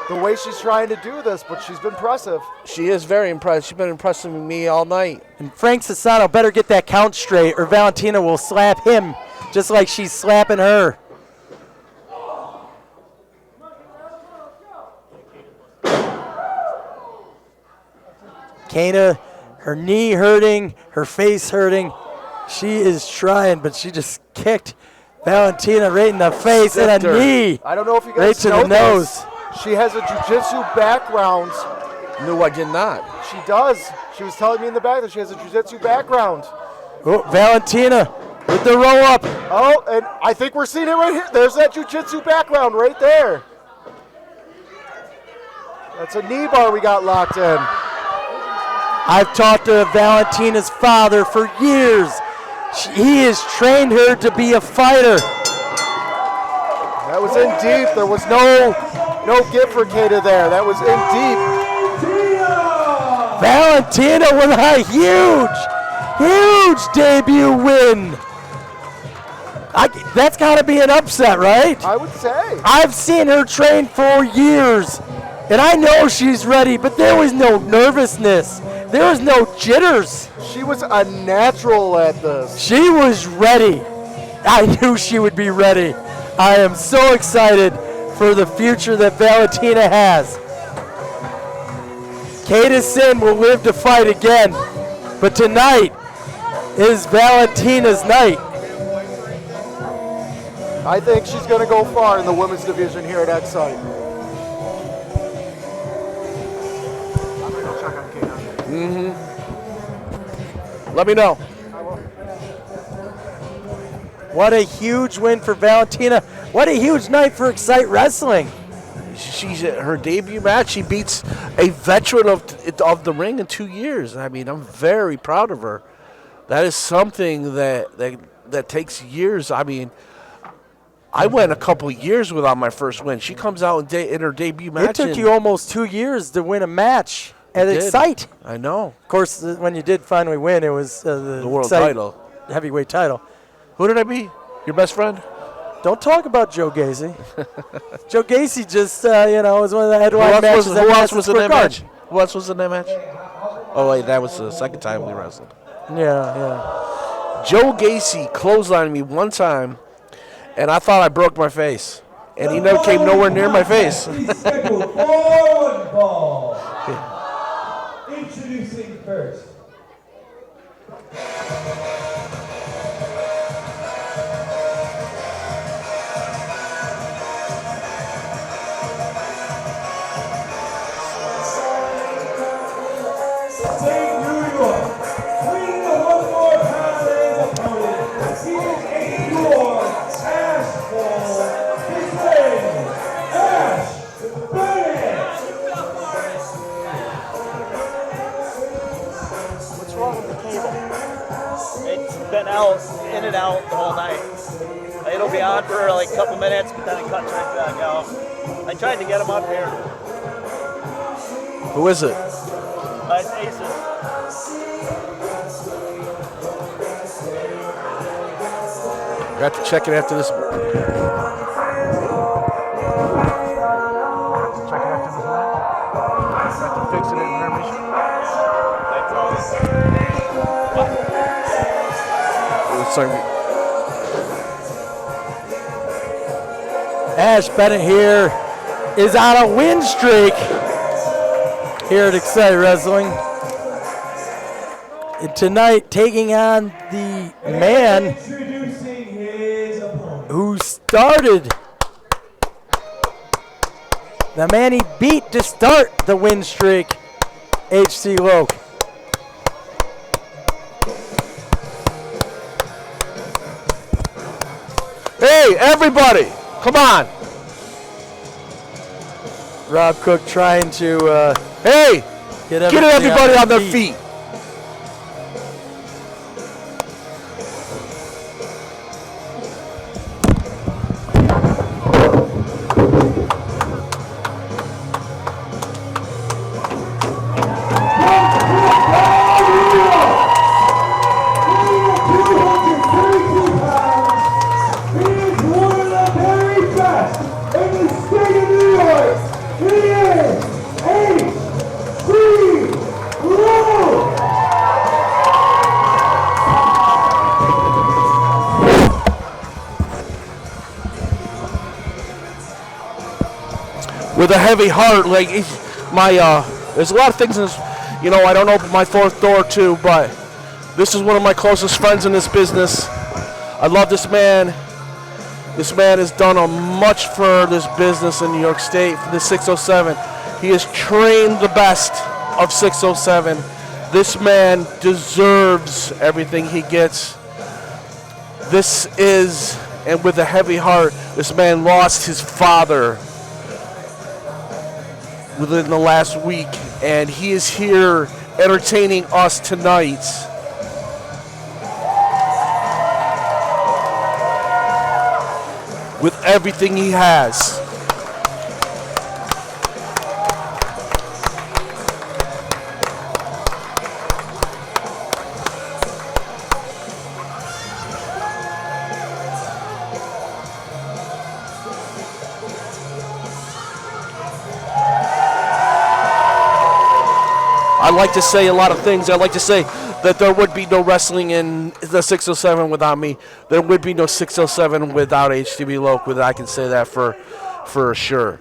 the way she's trying to do this, but she's been impressive. She is very impressed. She's been impressing me all night. And Frank Sassano better get that count straight, or Valentina will slap him just like she's slapping her. Kana, her knee hurting, her face hurting. She is trying, but she just kicked Valentina right in the face and a knee. I don't know if you right guys to know the nose. She has a jiu-jitsu background. No, I did not. She does. She was telling me in the back that she has a jiu-jitsu background. Oh, Valentina with the roll up. Oh, and I think we're seeing it right here. There's that jiu-jitsu background right there. That's a knee bar we got locked in. I've talked to Valentina's father for years. He has trained her to be a fighter. That was in deep. There was no give for Kata there. That was in deep. Valentina with a huge debut win. That's got to be an upset, right? I would say. I've seen her train for years, and I know she's ready, but there was no nervousness. There was no jitters. She was a natural at this. She was ready. I knew she would be ready. I am so excited for the future that Valentina has. Kata Sin will live to fight again, but tonight is Valentina's night. I think she's going to go far in the women's division here at Xcite. I'm going to go check on Kata. Let me know. What a huge win for Valentina. What a huge night for Xcite Wrestling. She's at her debut match. She beats a veteran of the ring in 2 years. I mean, I'm very proud of her. That is something that takes years. I mean, I went a couple years without my first win. She comes out in her debut match. It took you almost 2 years to win a match at Xcite. I know. Of course, when you did finally win, it was the world Xcite title. Heavyweight title. Who did I beat? Your best friend? Don't talk about Joe Gacy. Joe Gacy just, was one of the headline matches. Who else was in that match? Who else was in that match? Oh, wait, that was the second time we wrestled. Yeah. Joe Gacy clotheslined me one time, and I thought I broke my face. And he never came nowhere near my face. Scheduled for ball. Introducing first. St. New York, bring the 1 more pound and opponent. He is a pure asshole. His name, Ash Bennett. What's wrong with the cable? It's been out, in and out the whole night. It'll be on for like a couple minutes, but then it cuts right back out. I tried to get him up here. Who is it? It's Aces. I got to check it after this. Check it after this match. Got to fix it in intermission. Ash Bennett here is on a win streak here at Xcite Wrestling. And tonight, taking on the man who started, the man he beat to start the win streak, HC Loke. Hey, everybody, come on. Rob Cook trying to Hey, get everybody on their feet. With a heavy heart, like there's a lot of things in this, I don't open my fourth door to, but this is one of my closest friends in this business. I love this man. This man has done much for this business in New York State, for the 607. He has trained the best of 607. This man deserves everything he gets. This is, and with a heavy heart, this man lost his father within the last week, and he is here entertaining us tonight. With everything he has. I like to say a lot of things. I like to say that there would be no wrestling in the 607 without me. There would be no 607 without HTB Loke. I can say that for sure.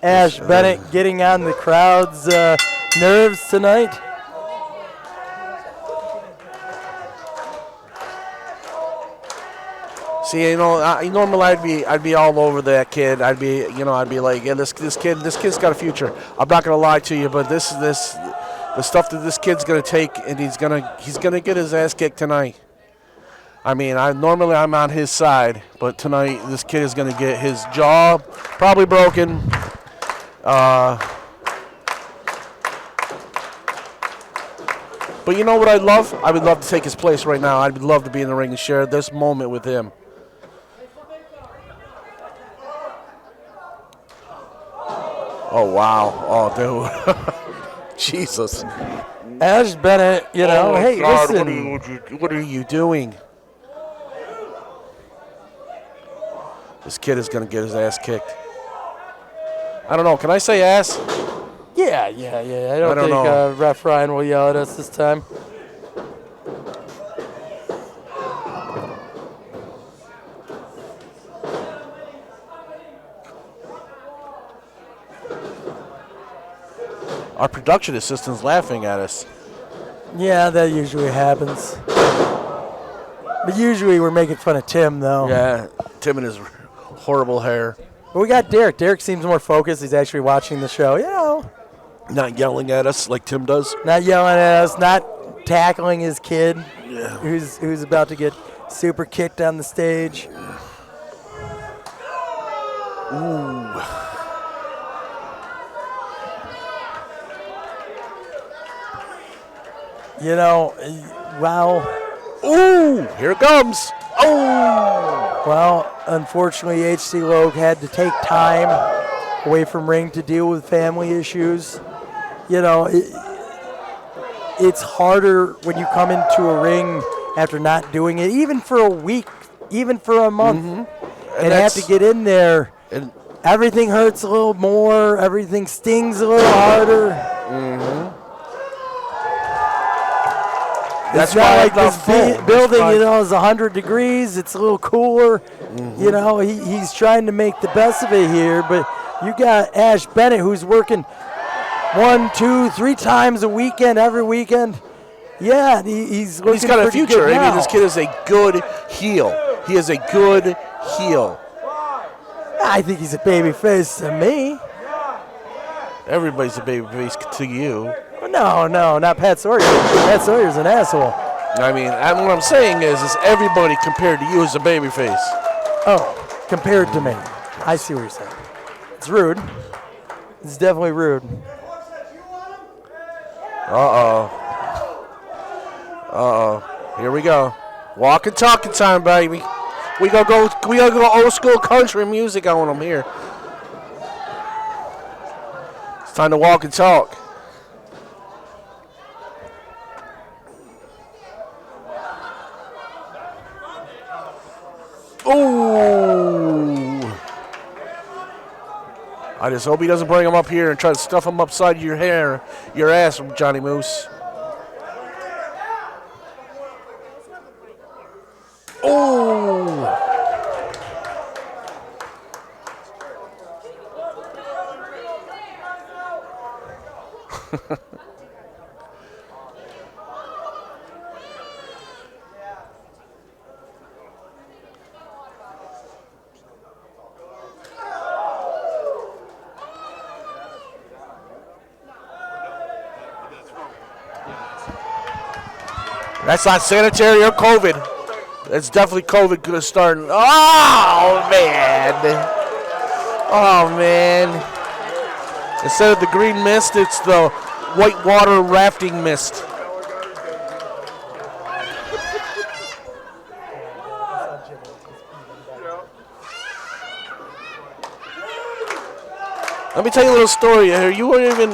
Ash Bennett getting on the crowd's nerves tonight. See, normally I'd be all over that kid. I'd be like, yeah, this kid's got a future. I'm not gonna lie to you, but the stuff that this kid's gonna take, and he's gonna get his ass kicked tonight. I mean, normally I'm on his side, but tonight this kid is gonna get his jaw probably broken. But you know what I'd love? I would love to take his place right now. I'd love to be in the ring and share this moment with him. Oh, wow. Oh, dude. Jesus. Ash Bennett, hey, God, listen. What are you doing? This kid is going to get his ass kicked. I don't know. Can I say ass? Yeah. I don't think Ref Ryan will yell at us this time. Our production assistant's laughing at us. Yeah, that usually happens. But usually we're making fun of Tim, though. Yeah, Tim and his horrible hair. But we got Derek. Derek seems more focused. He's actually watching the show. Not yelling at us like Tim does. Not yelling at us. Not tackling his kid, who's about to get super kicked on the stage. Ooh. Wow. Ooh, here it comes. Oh. Well, unfortunately, HC Logue had to take time away from ring to deal with family issues. it's harder when you come into a ring after not doing it, even for a week, even for a month, and have to get in there. And everything hurts a little more. Everything stings a little harder. That's it's not why like this building, is 100 degrees. It's a little cooler. He's trying to make the best of it here, but you got Ash Bennett who's working 1, 2, 3 times a weekend, every weekend. Yeah, he's got a future. I mean, this kid is a good heel. He is a good heel. I think he's a baby face to me. Everybody's a baby face to you. No, not Pat Sawyer. Pat Sawyer's an asshole. I mean, what I'm saying is everybody compared to you is a baby face. Oh, compared to me. I see what you're saying. It's rude. It's definitely rude. Here we go. Walking, talking time, baby. We gotta go old school country music on them here. It's time to walk and talk. Ooh. I just hope he doesn't bring him up here and try to stuff him upside your ass, Johnny Moose. Oh! That's not sanitary or COVID. That's definitely COVID starting. Oh, man. Oh, man. Instead of the green mist, it's the white water rafting mist. Let me tell you a little story here. You weren't even.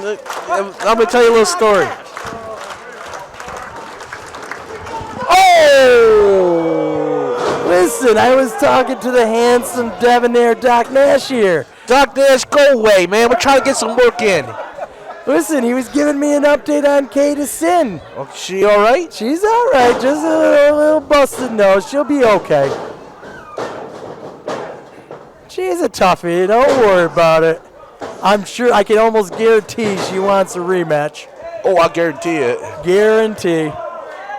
I'm going to tell you a little story. Oh! Listen, I was talking to the handsome debonair Doc Nash here. Doc Nash, go away, man. We're trying to get some work in. Listen, he was giving me an update on Kata Sin. Oh, she all right? She's all right. Just a little busted nose. She'll be okay. She's a toughie. Don't worry about it. I'm sure I can almost guarantee she wants a rematch. Oh, I guarantee it. Guarantee.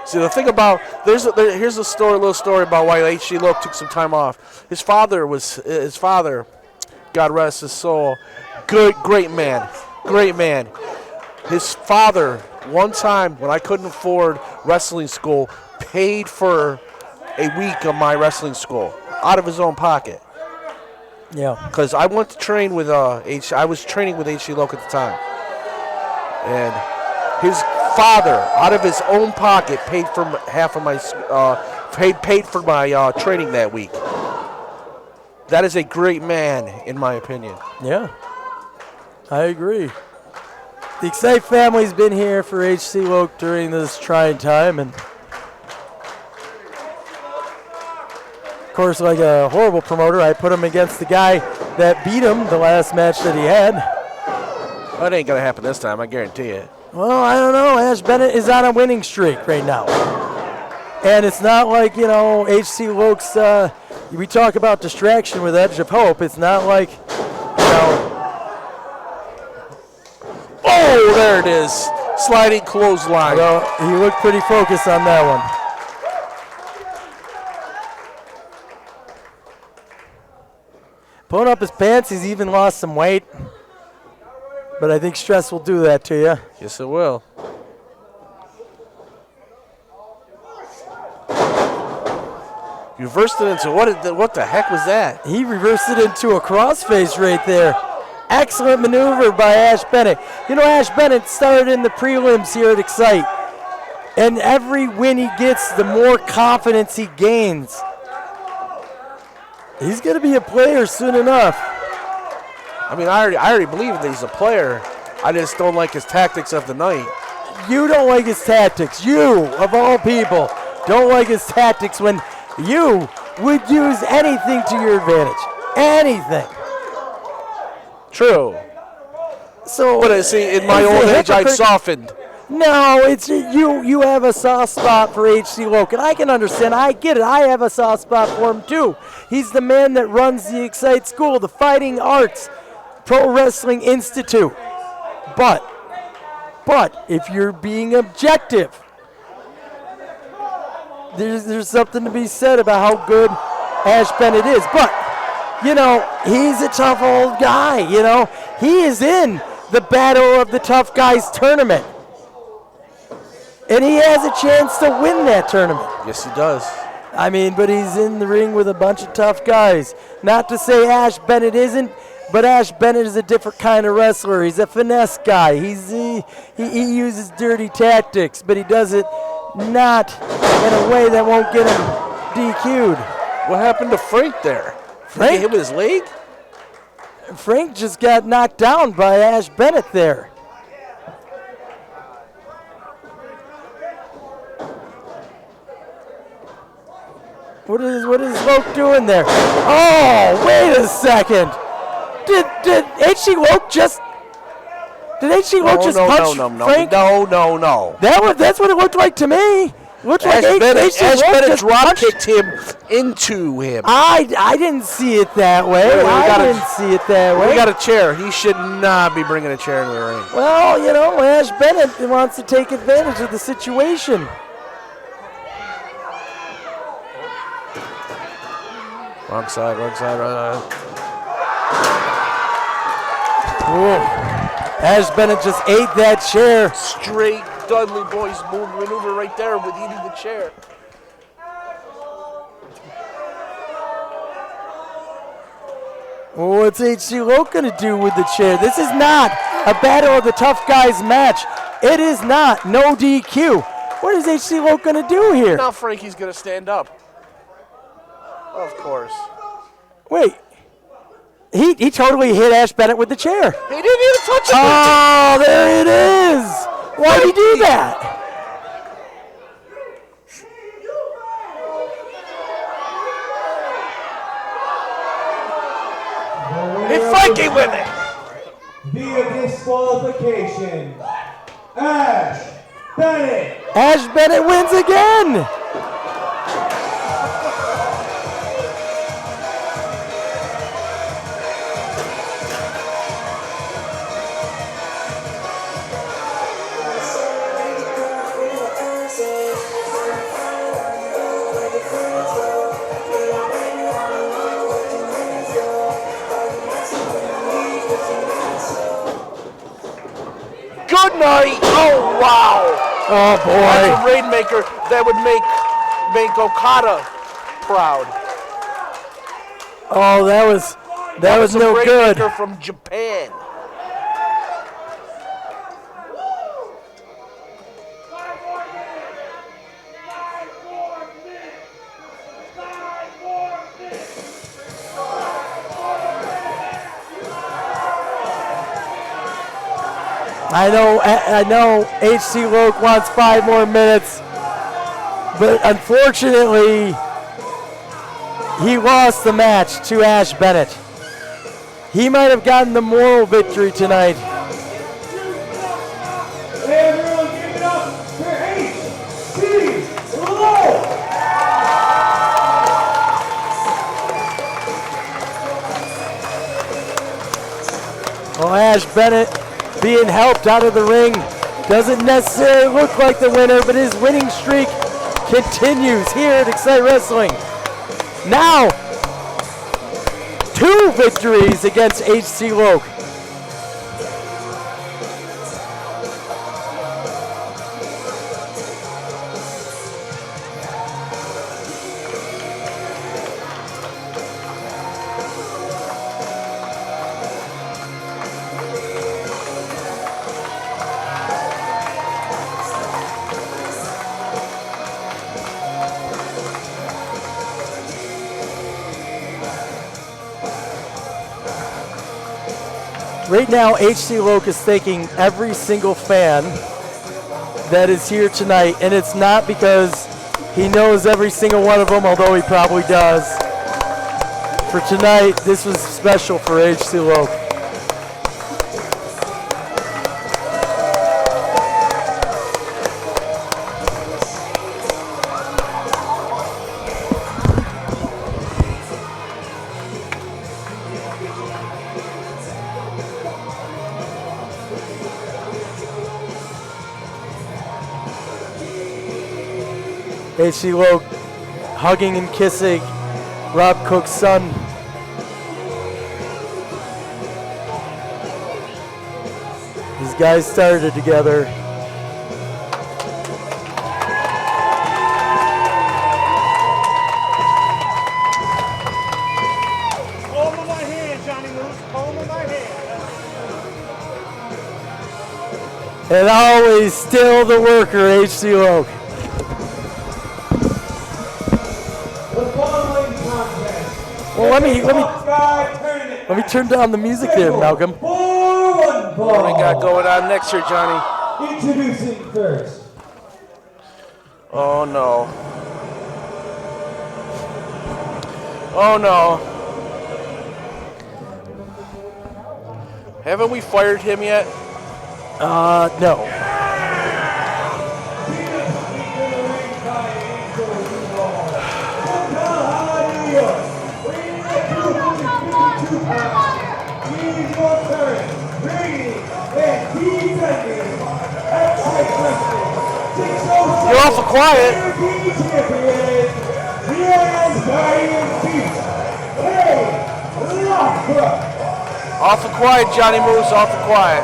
See, the thing about here's a little story about why H.G. Loke took some time off. His father, God rest his soul, great man. His father, one time when I couldn't afford wrestling school, paid for a week of my wrestling school out of his own pocket. Yeah. Because I went to train with I was training with H.G. Loke at the time, and his father, out of his own pocket, paid for half of my paid for my training that week. That is a great man, in my opinion. Yeah, I agree. The Xcite family's been here for H.C. Loke during this trying time, and of course, like a horrible promoter, I put him against the guy that beat him the last match that he had. Well, it ain't gonna happen this time, I guarantee it. Well, I don't know. Ash Bennett is on a winning streak right now. And it's not like, H.C. Loke's, we talk about distraction with Edge of Hope. It's not like, Oh, there it is. Sliding clothesline. He looked pretty focused on that one. Pulling up his pants, he's even lost some weight. But I think stress will do that to you. Yes, it will. You reversed it into what the heck was that? He reversed it into a crossface right there. Excellent maneuver by Ash Bennett. Ash Bennett started in the prelims here at Xcite. And every win he gets, the more confidence he gains. He's going to be a player soon enough. I mean, I already believe that he's a player. I just don't like his tactics of the night. you don't like his tactics. You, of all people, don't like his tactics when you would use anything to your advantage. Anything. True. So, But see, in my it's a old age, I've hypocrite- softened. No, it's you have a soft spot for H.C. Loke, and I can understand. I get it. I have a soft spot for him too. He's the man that runs the Xcite School, the Fighting Arts Pro Wrestling Institute. But if you're being objective, there's something to be said about how good Ash Bennett is. But you know, he's a tough old guy. You know, he is in the Battle of the Tough Guys tournament. And he has a chance to win that tournament. Yes, he does. I mean, but he's in the ring with a bunch of tough guys. Not to say Ash Bennett isn't, but Ash Bennett is a different kind of wrestler. He's a finesse guy. He uses dirty tactics, but he does it not in a way that won't get him DQ'd. What happened to Frank there? Frank? Did he hit with his leg? Frank just got knocked down by Ash Bennett there. What is Loke doing there? Oh, wait a second. Did H.C. Loke just punch Frank? No. That's what it looked like to me. Looked like Ash Bennett just drop punched. kicked him into him. I didn't see it that way. Wait, we I didn't see it that way. We got a chair. He should not be bringing a chair into the ring. Well, you know, Ash Bennett wants to take advantage of the situation. Wrong side. Ash Bennett just ate that chair. Straight Dudley Boys maneuver right there with eating the chair. Well, what's H.C. Loke going to do with the chair? This is not a Battle of the Tough Guys match. It is not. No DQ. What is H.C. Loke going to do here? Now Frankie's going to stand up. Of course. Wait. He totally hit Ash Bennett with the chair. He didn't even touch it. Oh, there it is. Why did he do that? Hit Frankie with it. Via disqualification, Ash Bennett. Ash Bennett wins again. Good night. Oh, wow. Oh, That's boy. a rainmaker that would make Okada proud. Oh, that was a no good. rainmaker from Japan. I know H.C. Loke wants 5 more minutes, but unfortunately, he lost the match to Ash Bennett. He might have gotten the moral victory tonight. Everyone give it up for H.C. Loke. Well, Ash Bennett being helped out of the ring doesn't necessarily look like the winner, but his winning streak continues here at Xcite Wrestling. Now, 2 victories against H.C. Loke. Right now, H.C. Loke is thanking every single fan that is here tonight, and it's not because he knows every single one of them, although he probably does. For tonight, this was special for H.C. Loke. H.C. Loke hugging and kissing Rob Cook's son. These guys started together. Palm of my hand, Johnny Moose. Palm of my hand. And always still the worker, H.C. Loke. Well, let me turn down the music there, Malcolm. What do we got going on next here, Johnny? Introducing first. Oh no. Oh no. Haven't we fired him yet? No. You're awful quiet. Awful quiet, Johnny Moose. Awful quiet.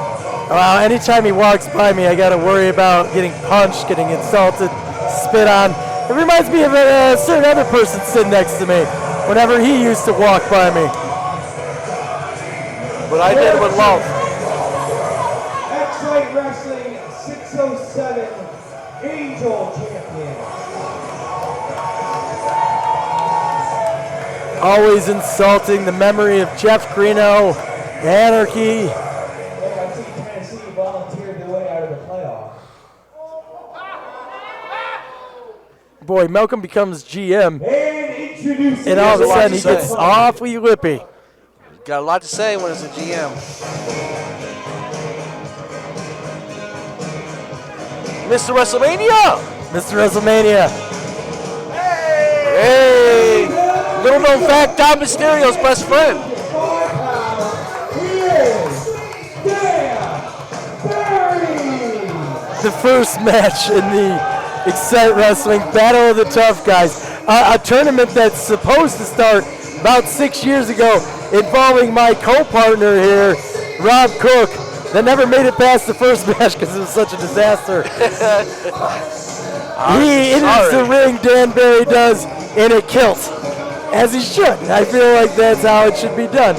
Well, anytime he walks by me, I got to worry about getting punched, getting insulted, spit on. It reminds me of a certain other person sitting next to me whenever he used to walk by me. But I did with love. Xcite Wrestling 607 Angel Champion. Always insulting the memory of Jeff Greeno, Anarchy. Hey, I see Tennessee volunteered their way out of the playoffs. Boy, Malcolm becomes GM, And introducing and all of a sudden he say. gets awfully lippy. Got a lot to say when it's a GM. Mr. WrestleMania! Mr. WrestleMania. Hey! Little known fact, Dom Mysterio's best friend. The first match in the Xcite Wrestling Battle of the Tough Guys. A tournament that's supposed to start about 6 years ago involving my co-partner here, Rob Cook, that never made it past the first match because it was such a disaster. He enters the ring, Dan Barry does, in a kilt, as he should. I feel like that's how it should be done.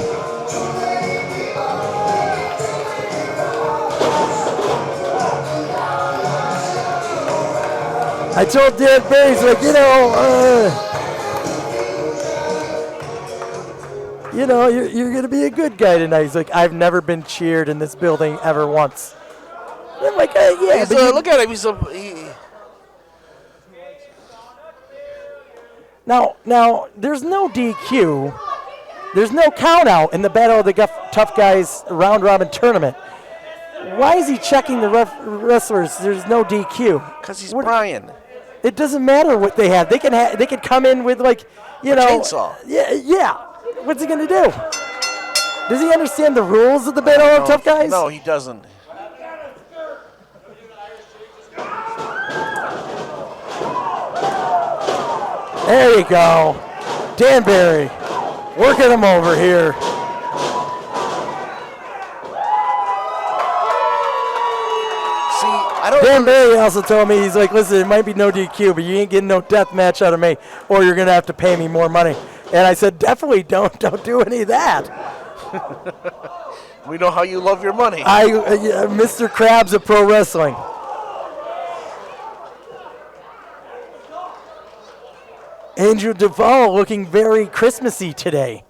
I told Dan Barry, he's like, you're going to be a good guy tonight. He's like, I've never been cheered in this building ever once. I'm like, yeah. Look at him. Now, there's no DQ. There's no count out in the Battle of the Tough Guys round robin tournament. Why is he checking the wrestlers? There's no DQ. Because he's Brian. It doesn't matter what they have. They can come in with chainsaw. Yeah. What's he gonna do? Does he understand the rules of the Battle of Tough Guys? No, he doesn't. There you go. Dan Barry, working him over here. Dan Barry also told me, he's like, listen, it might be no DQ, but you ain't getting no death match out of me, or you're going to have to pay me more money. And I said, definitely don't do any of that. We know how you love your money. Mr. Krabs of Pro Wrestling. Angel Duvall looking very Christmassy today.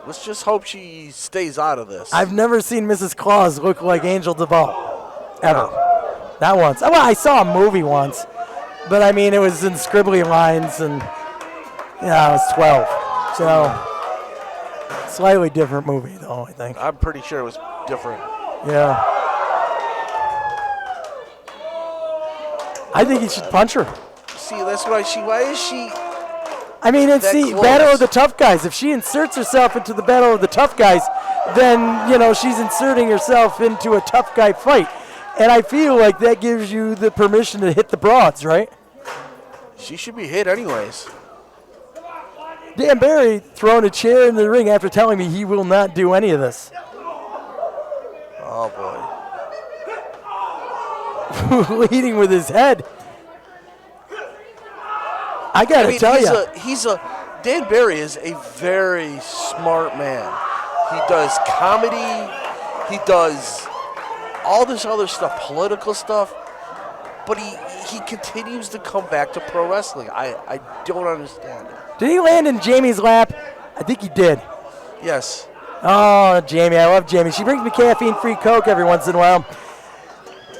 Let's just hope she stays out of this. I've never seen Mrs. Claus look like Angel Duvall, ever. Not once. Well, I saw a movie once, but I mean, it was in scribbly lines, and I was 12. So, slightly different movie, though, I think. I'm pretty sure it was different. Yeah. I think he should punch her. See, that's why why is she? I mean, it's that the close? battle of the tough guys. If she inserts herself into the battle of the tough guys, then, she's inserting herself into a tough guy fight. And I feel like that gives you the permission to hit the broads, right? She should be hit anyways. Dan Barry throwing a chair in the ring after telling me he will not do any of this. Oh, boy. Leading with his head. I got to tell you. Dan Barry is a very smart man. He does comedy. He does all this other stuff, political stuff. But he continues to come back to pro wrestling. I don't understand it. Did he land in Jamie's lap? I think he did. Yes. Oh, Jamie. I love Jamie. She brings me caffeine-free Coke every once in a while.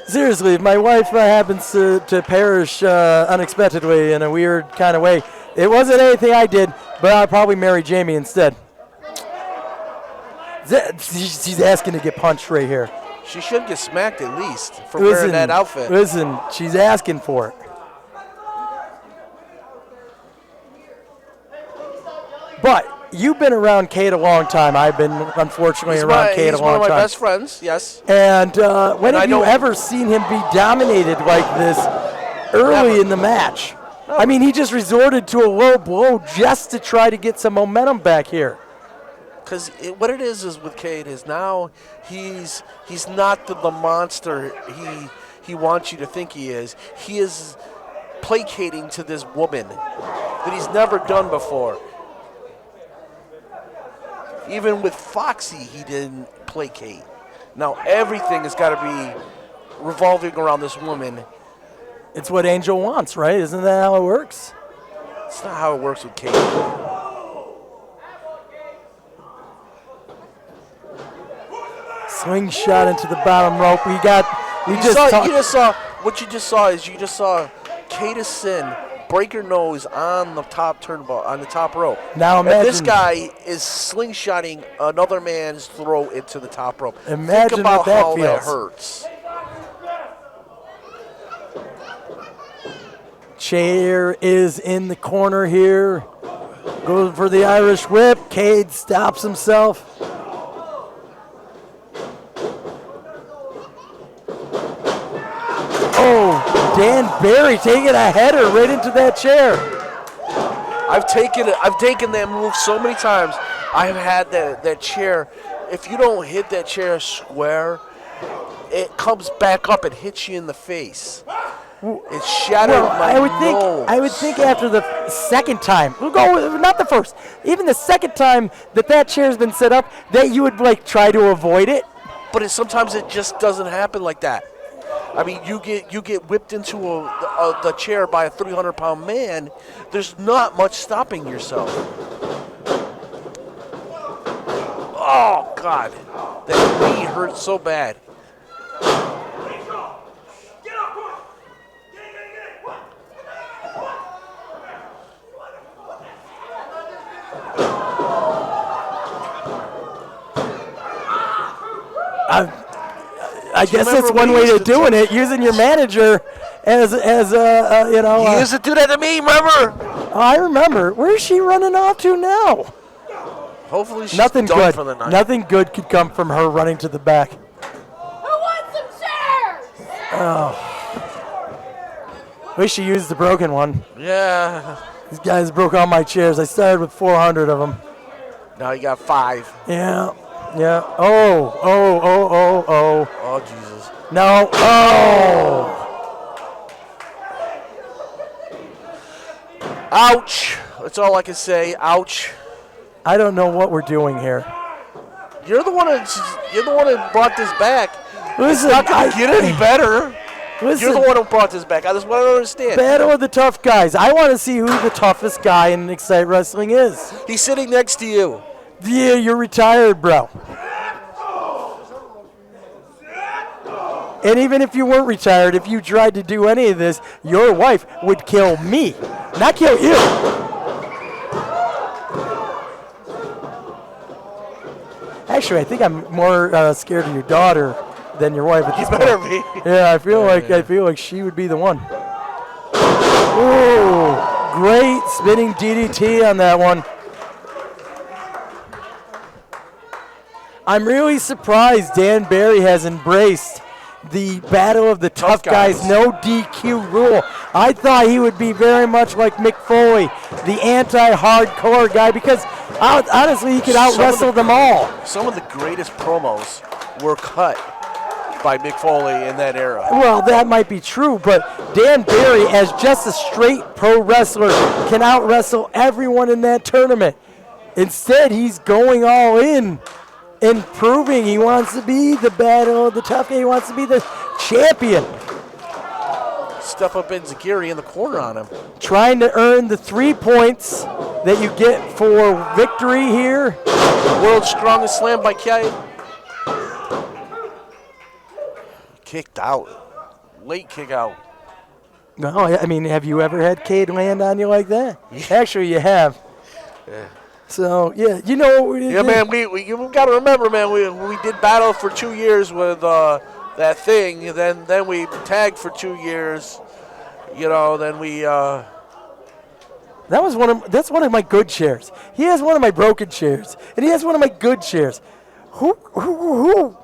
Seriously, if my wife happens to perish unexpectedly in a weird kind of way, it wasn't anything I did, but I'll probably marry Jamie instead. She's asking to get punched right here. She should get smacked at least for wearing that outfit. Listen, she's asking for it. But you've been around Kate a long time. I've been, unfortunately, around Kate a long time. He's one of my best friends, yes. And when have you ever seen him be dominated like this early in the match? I mean, he just resorted to a low blow just to try to get some momentum back here. Because what it is with Cade is now he's not the monster he wants you to think he is. He is placating to this woman that he's never done before. Even with Foxy, he didn't placate. Now everything has got to be revolving around this woman. It's what Angel wants, right? Isn't that how it works? It's not how it works with Cade. Swing shot into the bottom rope. You just saw Kata Sin break her nose on the top turnbuckle, on the top rope. Now imagine, and this guy is slingshotting another man's throat into the top rope. Imagine Think about what that how feels. that hurts. Chair is in the corner here. Goes for the Irish whip. Cade stops himself. Oh, Dan Barry taking a header right into that chair. I've taken that move so many times. I've had that chair. If you don't hit that chair square, it comes back up and hits you in the face. It shattered my nose. I would think after the second time, we'll go with, not the first, even the second time that chair's been set up, that you would try to avoid it. But sometimes it just doesn't happen like that. I mean, you get whipped into the chair by a 300-pound man. There's not much stopping yourself. Oh God, that knee hurts so bad. I guess that's one way of doing it, using your manager as He used to do that to me, remember? I remember. Where's she running off to now? Hopefully she's Nothing done good. for the night. Nothing good could come from her running to the back. Who wants some chairs? Oh. At least she used the broken one. Yeah. These guys broke all my chairs. I started with 400 of them. Now you got 5. Yeah. Yeah. Oh. Oh, Jesus. No. Oh. Ouch. That's all I can say. Ouch. I don't know what we're doing here. You're the one that brought this back. Listen, it's not going to get any better. Listen, You're the one who brought this back. That's what I don't understand. Battle of the tough guys. I want to see who the toughest guy in Xcite Wrestling is. He's sitting next to you. Yeah, you're retired, bro. And even if you weren't retired, if you tried to do any of this, your wife would kill me, not kill you. Actually, I think I'm more scared of your daughter than your wife at this point. Better be. Yeah, I feel like she would be the one. Ooh, great spinning DDT on that one. I'm really surprised Dan Barry has embraced the battle of the tough guys, no DQ rule. I thought he would be very much like Mick Foley, the anti-hardcore guy, because honestly, he could out-wrestle them all. Some of the greatest promos were cut by Mick Foley in that era. Well, that might be true, but Dan Barry, as just a straight pro wrestler, can out-wrestle everyone in that tournament. Instead, he's going all in and proving he wants to be the battle of the tough guy. He wants to be the champion. Step up Enziguri in the corner on him. Trying to earn the 3 points that you get for victory here. World's strongest slam by Cade. Kicked out. Late kick out. No, I mean, have you ever had Cade land on you like that? Actually, you have. Yeah. So, yeah, you know. Yeah, man, you got to remember, man, we did battle for 2 years with that thing. Then we tagged for 2 years. You know, then we. That's one of my good chairs. He has one of my broken chairs, and he has one of my good chairs. Who?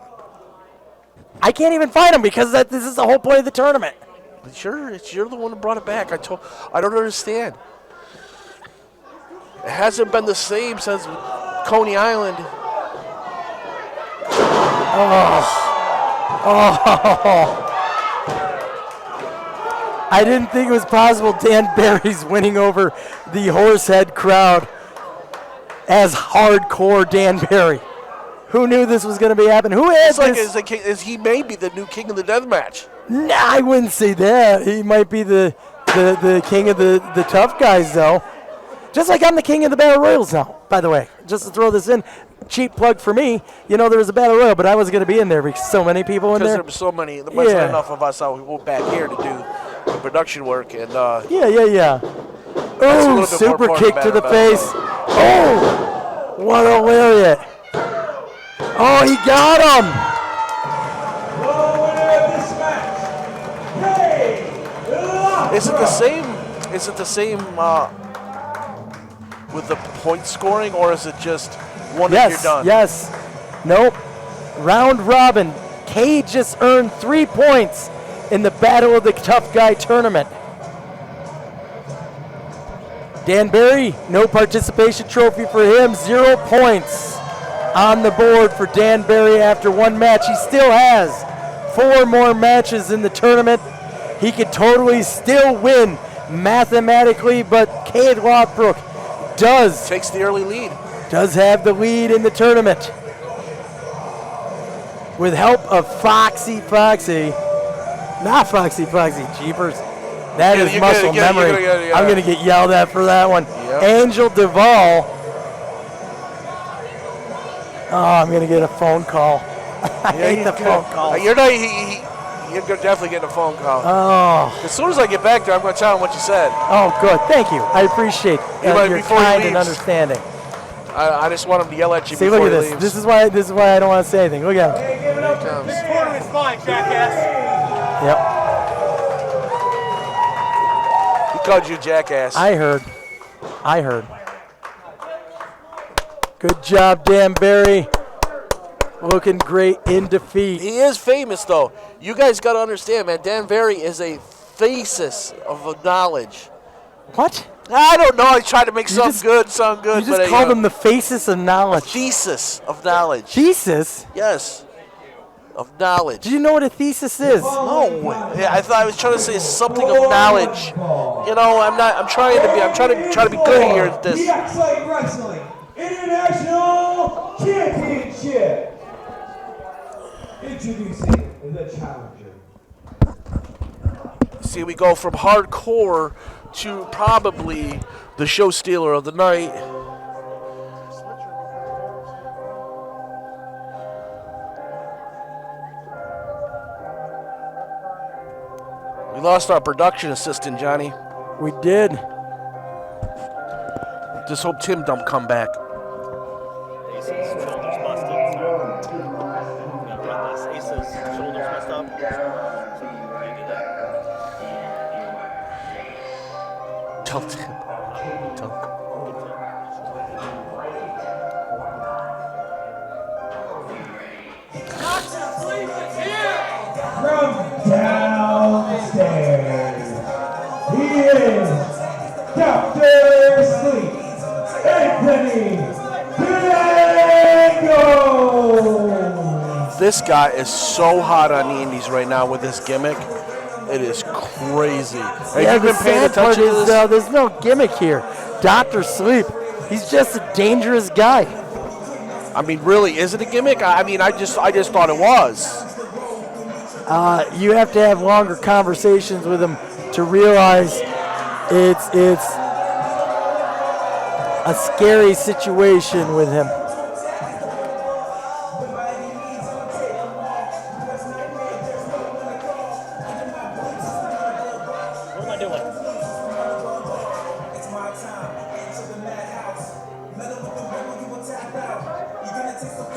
I can't even find him because this is the whole point of the tournament. You're the one who brought it back. I don't understand. It hasn't been the same since Coney Island. I didn't think it was possible Dan Barry's winning over the Horsehead crowd as hardcore Dan Barry. Who knew this was going to be happening? Who had Is he may be the new king of the death match? Nah, I wouldn't say that. He might be the king of the tough guys, though. Just like I'm the king of the Battle Royals now, by the way. Just to throw this in, cheap plug for me. You know, there was a Battle Royal, but I wasn't going to be in there because so many people in there. Because there were so many. There wasn't enough of us out back here to do the production work. And Yeah. Oh, super kick to the face. Oh, what a lariat. Oh, he got him. The winner of this match, Is it the same with the point scoring, or is it just one if you're done? Yes. Nope. Round robin. Cade just earned 3 points in the Battle of the Tough Guy tournament. Dan Barry, no participation trophy for him. 0 points on the board for Dan Barry after one match. He still has 4 more matches in the tournament. He could totally still win mathematically, but Cade Lothbrook takes the early lead. Does have the lead in the tournament. With help of Foxy. Not Foxy, Jeepers. That is muscle memory. I'm going to get yelled at for that one. Yep. Angel Duvall. Oh, I'm going to get a phone call. I hate the phone calls. You're definitely getting a phone call. Oh. As soon as I get back there, I'm going to tell him what you said. Oh, good. Thank you. I appreciate your kind and understanding. I just want him to yell at you See, before look at he this. leaves. This is why I don't want to say anything. Look at him. hey, give it up. This tournament's mine, jackass. Yep. He called you jackass. I heard. Good job, Dan Barry. Looking great in defeat. He is famous, though. You guys got to understand, man. Dan Barry is a thesis of knowledge. What? I don't know. I tried to make something good. You just called him the faces of knowledge. Thesis of knowledge. Thesis? Yes. Of knowledge. Do you know what a thesis is? No. Yeah, I thought I was trying to say something of knowledge. You know, I'm trying to be good here at The this. Xcite Wrestling International Championship. Introducing the challenger. See, we go from hardcore to probably the show stealer of the night. lost our production assistant, Johnny. We did. Just hope Tim don't come back. Ace's shoulders busted. Ace's shoulders messed up. So you do that. Tell Tim. Tell From downstairs, he is Dr. Sleep, Anthony Diego. This guy is so hot on the indies right now with this gimmick. It is crazy. Have you the been paying sad part attention to is this? there's no gimmick here. Dr. Sleep, he's just a dangerous guy. I mean, really, is it a gimmick? I mean, I just thought it was. You have to have longer conversations with him to realize it's a scary situation with him. What am I doing?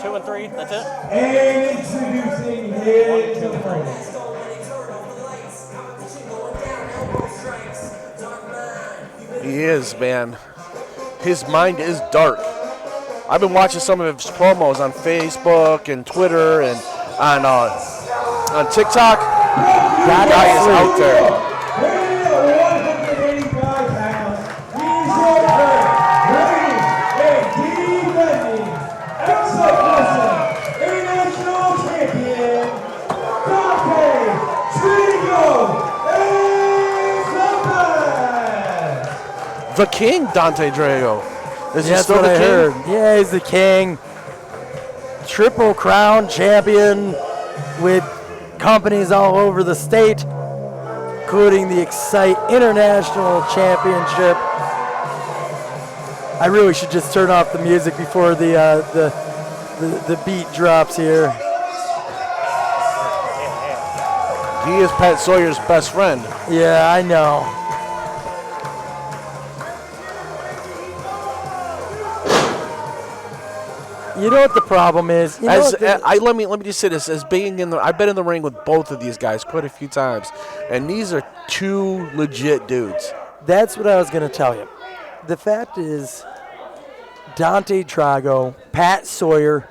Two and three, that's it? And introducing his opponent. He is, man. His mind is dark. I've been watching some of his promos on Facebook and Twitter and on TikTok. That guy is out there. Weighing 185 pounds, he's your reigning and defending Xcite Wrestling International Champion, Dante Trigo Elizabeth. The King, Dante Drago. Is he That's still what the I king? heard. Yeah, he's the king. Triple Crown champion with companies all over the state, including the Xcite International Championship. I really should just turn off the music before the beat drops here. He is Pat Sawyer's best friend. Yeah, I know. You know what the problem is? You know As what the- let me just say this: as being in the, I've been in the ring with both of these guys quite a few times, and these are two legit dudes. That's what I was going to tell you. The fact is, Dante Drago, Pat Sawyer,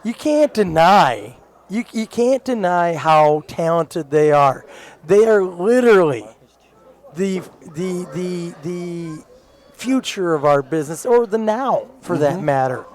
you can't deny. You can't deny how talented they are. They are literally the future of our business, or the now, for that matter.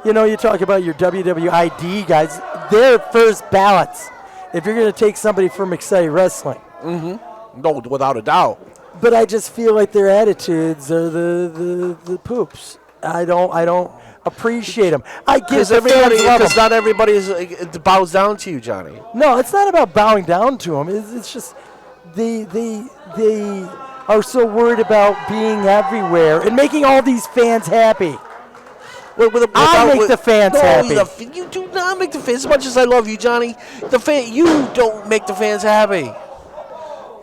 You know, you talk about your WWID guys, they're first ballots if you're going to take somebody from Xcite Wrestling. No, without a doubt. But I just feel like their attitudes are the poops. I don't appreciate them. I get Because the fans love 'em. because not everybody it bows down to you, Johnny. No, it's not about bowing down to them. It's just they are so worried about being everywhere and making all these fans happy. I make the fans happy. You do not make the fans. As much as I love you, Johnny, you don't make the fans happy.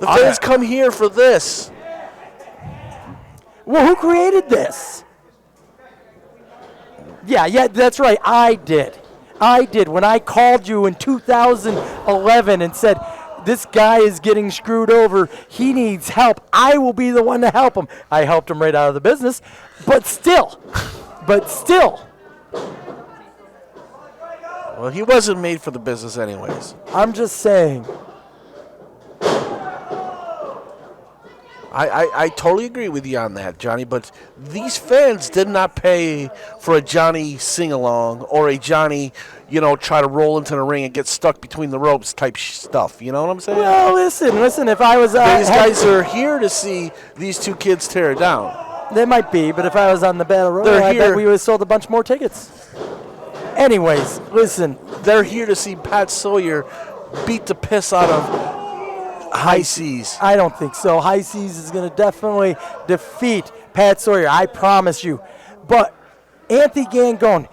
The fans come here for this. Well, who created this? Yeah, that's right. I did. When I called you in 2011 and said, this guy is getting screwed over, he needs help, I will be the one to help him. I helped him right out of the business, but still. Well, he wasn't made for the business anyways. I'm just saying. I totally agree with you on that, Johnny, but these fans did not pay for a Johnny sing-along or a Johnny, try to roll into the ring and get stuck between the ropes type stuff. You know what I'm saying? Well, listen, if I was... These guys are here to see these two kids tear it down. They might be, but if I was on the Battle Royal, I bet we would have sold a bunch more tickets. Anyways, listen. They're here to see Pat Sawyer beat the piss out of High Seas. I don't think so. High Seas is going to definitely defeat Pat Sawyer. I promise you. But Anthony Gangone,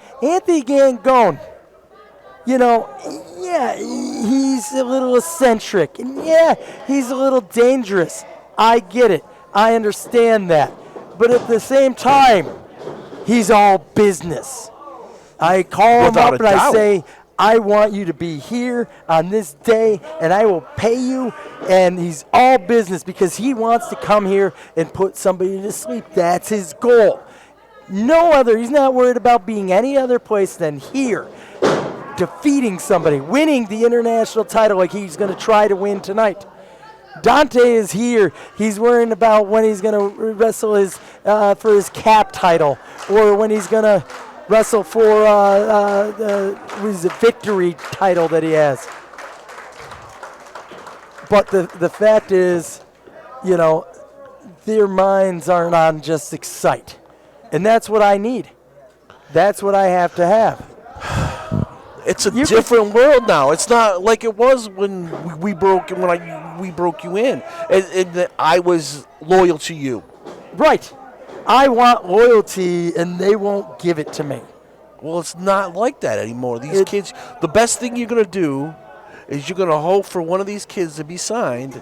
he's a little eccentric. And yeah, he's a little dangerous. I get it. I understand that. But at the same time, he's all business. I call him up and I say, I want you to be here on this day, and I will pay you. And he's all business because he wants to come here and put somebody to sleep. That's his goal. No other. He's not worried about being any other place than here, defeating somebody, winning the international title like he's going to try to win tonight. Dante is here. He's worrying about when he's going to wrestle for his cap title, or when he's going to wrestle for the victory title that he has. But the fact is, their minds aren't on just Xcite. And that's what I need. That's what I have to have. It's a different world now. It's not like it was when we broke you in, and I was loyal to you. Right. I want loyalty, and they won't give it to me. Well, it's not like that anymore. These kids, the best thing you're going to do is you're going to hope for one of these kids to be signed,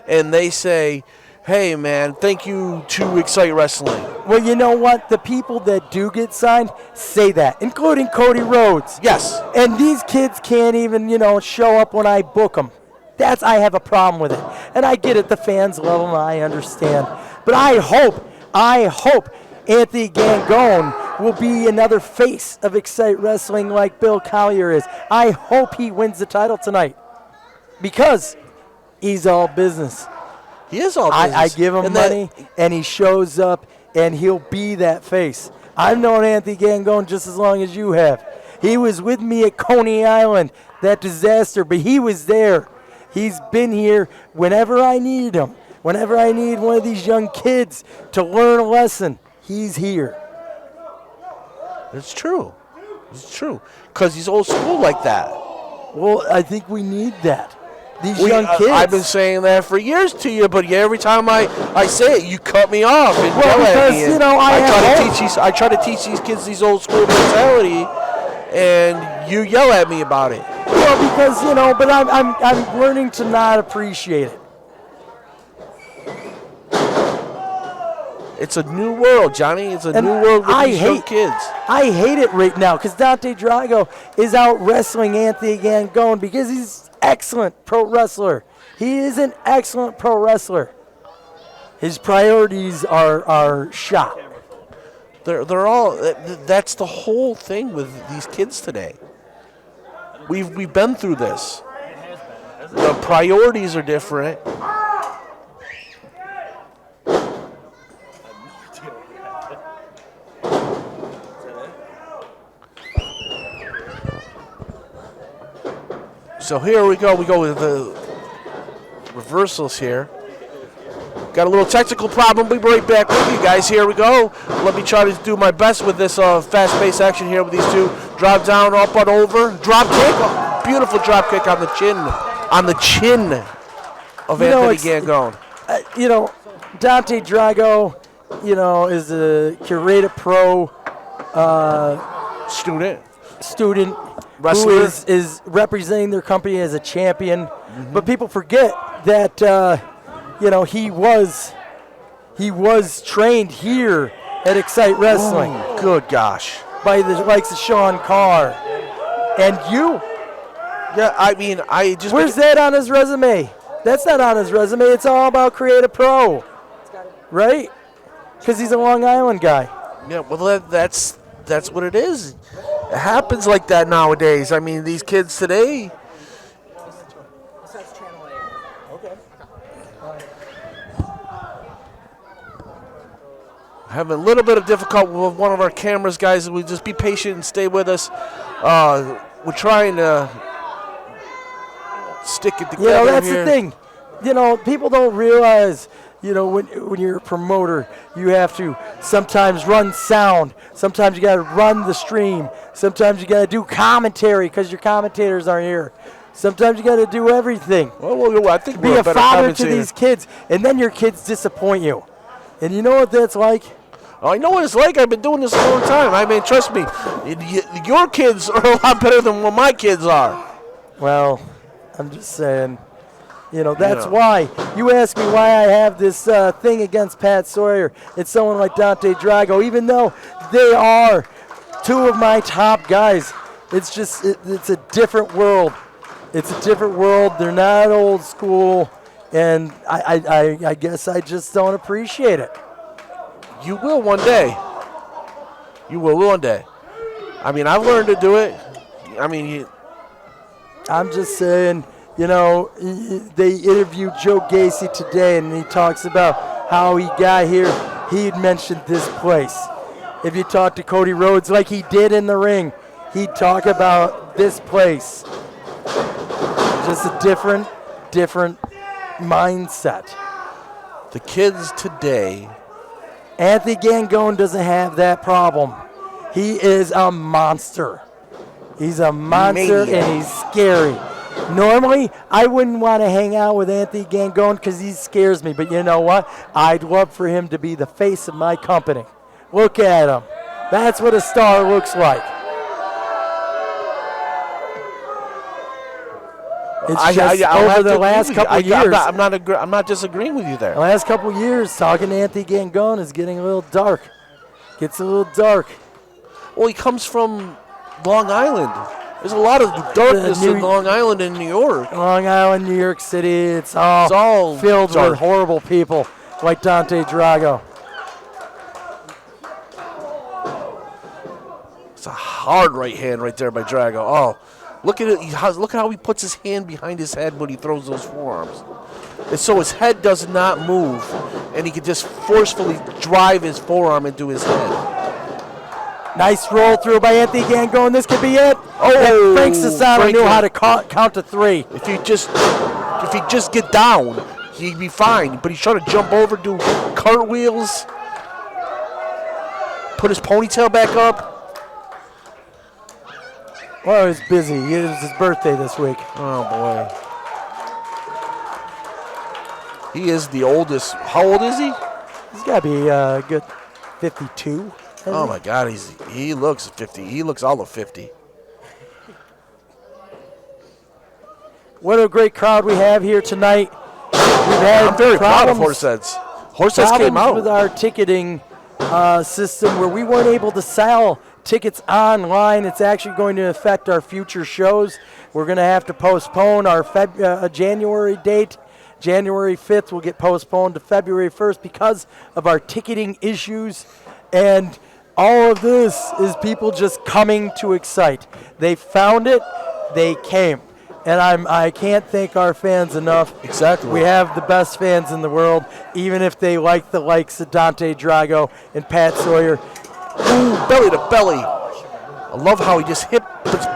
and they say, hey, man, thank you to Xcite Wrestling. Well, you know what? The people that do get signed say that, including Cody Rhodes. Yes. And these kids can't even, show up when I book them. I have a problem with it. And I get it. The fans love them. I understand. But I hope Anthony Gangone will be another face of Xcite Wrestling like Bill Collier is. I hope he wins the title tonight because he's all business. He is all business. I give him money, and he shows up, and he'll be that face. I've known Anthony Gangone just as long as you have. He was with me at Coney Island, that disaster, but he was there. He's been here whenever I need him. Whenever I need one of these young kids to learn a lesson, he's here. It's true. It's true. Because he's old school like that. Well, I think we need that. These young kids. I've been saying that for years to you, but every time I say it, you cut me off and yell at me. I try to teach these kids these old school mentality, and you yell at me about it. Well, because but I'm learning to not appreciate it. It's a new world, Johnny. It's a new world with these young kids. I hate it right now because Dante Drago is out wrestling Anthony Gangone because he's excellent pro wrestler. He is an excellent pro wrestler. His priorities are shot. They're all. That's the whole thing with these kids today. We've been through this. The priorities are different. So here we go. We go with the reversals here. Got a little technical problem. We'll be right back with you guys. Here we go. Let me try to do my best with this fast-paced action here with these two. Drop down, up and over. Drop kick. Oh, beautiful drop kick on the chin. On the chin of Anthony Gangone. Dante Drago, is a curated pro student wrestler who is representing their company as a champion. Mm-hmm. But people forget that he was trained here at Xcite Wrestling. Oh, good gosh. By the likes of Sean Carr. And you. Yeah, I mean, I just. Where's that on his resume? That's not on his resume. It's all about Creative Pro. Right? Because he's a Long Island guy. Yeah, well, that's what it is. It happens like that nowadays. I mean, these kids today. Having a little bit of difficulty with one of our cameras, guys. We just be patient and stay with us. We're trying to stick it together. That's the thing. People don't realize. When you're a promoter, you have to sometimes run sound. Sometimes you got to run the stream. Sometimes you got to do commentary because your commentators aren't here. Sometimes you got to do everything. Well, I think be a father to these kids, and then your kids disappoint you. And you know what that's like? I know what it's like. I've been doing this a long time. I mean, trust me, your kids are a lot better than what my kids are. Well, I'm just saying, that's Yeah. why. You ask me why I have this thing against Pat Sawyer and someone like Dante Drago, even though they are two of my top guys. It's just, it's a different world. It's a different world. They're not old school, and I guess I just don't appreciate it. You will one day. You will one day. I mean, I've learned to do it. I mean, I'm just saying, they interviewed Joe Gacy today, and he talks about how he got here. He had mentioned this place. If you talk to Cody Rhodes like he did in the ring, he'd talk about this place. Just a different mindset. the kids today. Anthony Gangone doesn't have that problem. He is a monster. He's a monster and he's scary. Normally, I wouldn't want to hang out with Anthony Gangone because he scares me. But you know what? I'd love for him to be the face of my company. Look at him. That's what a star looks like. It's just over the last couple of years. I'm not disagreeing with you there. The last couple of years, talking to Anthony Gangone is getting a little dark. Gets a little dark. Well, he comes from Long Island. There's a lot of darkness in Long Island and New York. Long Island, New York City, it's all filled dark. with horrible people like Dante Drago. It's a hard right hand right there by Drago. Oh, look at it. Look at how he puts his hand behind his head when he throws those forearms. And so his head does not move, and he can just forcefully drive his forearm into his head. Nice roll through by Anthony Gangone. This could be it. Oh, Frank Cesaro knew how to count to three. If he just get down, he'd be fine. But he's trying to jump over, do cartwheels, put his ponytail back up. Well, he was busy. It was his birthday this week. Oh boy. He is the oldest. How old is he? He's got to be a good 52. Oh my God, he looks 50. He looks all of 50. What a great crowd we have here tonight. We've had I'm very proud of Horseheads. Horseheads came out with our ticketing system where we weren't able to sell tickets online. It's actually going to affect our future shows. We're going to have to postpone our January date. January 5th will get postponed to February 1st because of our ticketing issues. And all of this is people just coming to Xcite. They found it, they came. And I can't thank our fans enough. Exactly. We have the best fans in the world, even if they like the likes of Dante Drago and Pat Sawyer. Ooh, belly to belly. I love how he just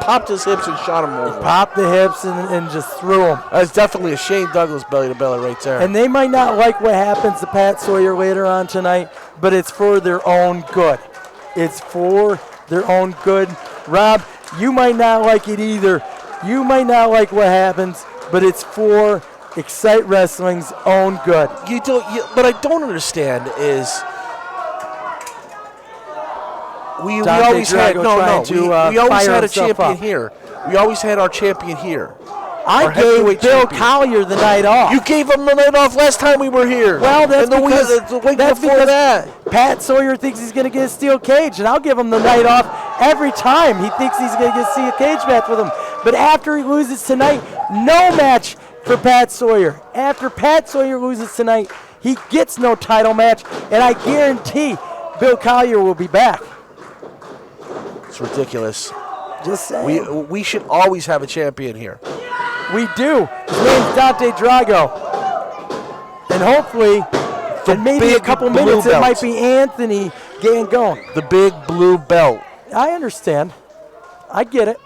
popped his hips and shot him over. Popped the hips and just threw them. That's definitely a Shane Douglas belly to belly right there. And they might not like what happens to Pat Sawyer later on tonight, but it's for their own good. It's for their own good. Rob, you might not like it either. You might not like what happens, but it's for Xcite Wrestling's own good. What I don't understand is we always had a champion here. We always had our champion here. I gave Bill Collier the night off. You gave him the night off last time we were here. Well, that's because that. Pat Sawyer thinks he's going to get a steel cage, and I'll give him the night off every time he thinks he's going to get a steel cage match with him. But after he loses tonight, no match for Pat Sawyer. After Pat Sawyer loses tonight, he gets no title match, and I guarantee Bill Collier will be back. It's ridiculous. Just saying. We should always have a champion here. We do. His name's Dante Drago. And hopefully, in maybe a couple minutes, it might be Anthony Gangone. The big blue belt. I understand. I get it.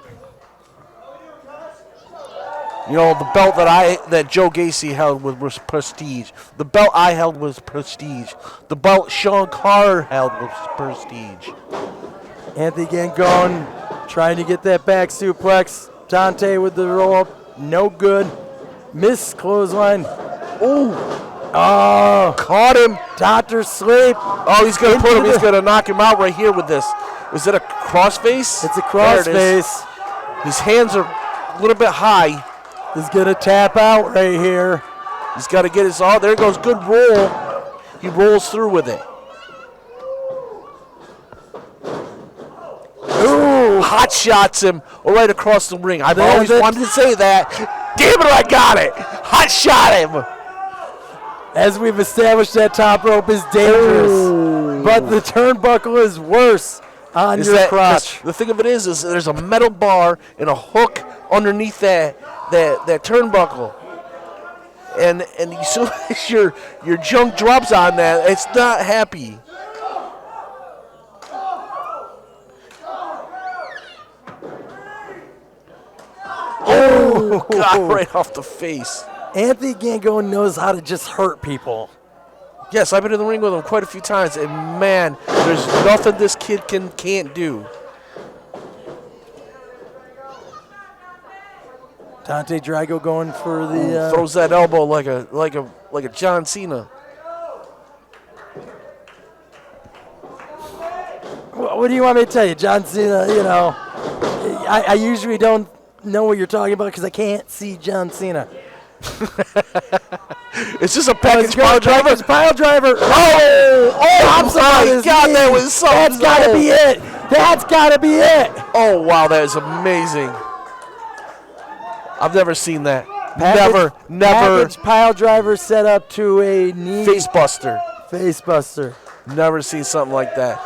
You know, the belt that Joe Gacy held was prestige. The belt I held was prestige. The belt Sean Carr held was prestige. Anthony Gangone trying to get that back suplex. Dante with the roll-up. No good. Miss clothesline. Ooh. Oh. Caught him. Dr. Sleep. Oh, he's going to put him. He's going to knock him out right here with this. Is it a crossface? It's a crossface. His hands are a little bit high. He's going to tap out right here. He's got to get his all. There goes, good roll. He rolls through with it. Ooh, hot shots him right across the ring. I've always wanted to say that. Damn it, I got it. Hot shot him. As we've established, that top rope is dangerous. Ooh. But the turnbuckle is worse on your crotch. The thing of it is there's a metal bar and a hook underneath that turnbuckle. And as soon as your junk drops on that, it's not happy. Oh, God, right off the face. Anthony Gangone knows how to just hurt people. Yes, I've been in the ring with him quite a few times, and man, there's nothing this kid can't do. Dante Drago going for the throws that elbow like a John Cena. What do you want me to tell you, John Cena? You know, I usually don't know what you're talking about because I can't see John Cena. It's just a package pile driver. Pile driver. Oh my God, that was so. That's got to be it. That's got to be it. Oh wow, that is amazing. I've never seen that. Never. Package pile driver set up to a knee. Face buster. Never seen something like that.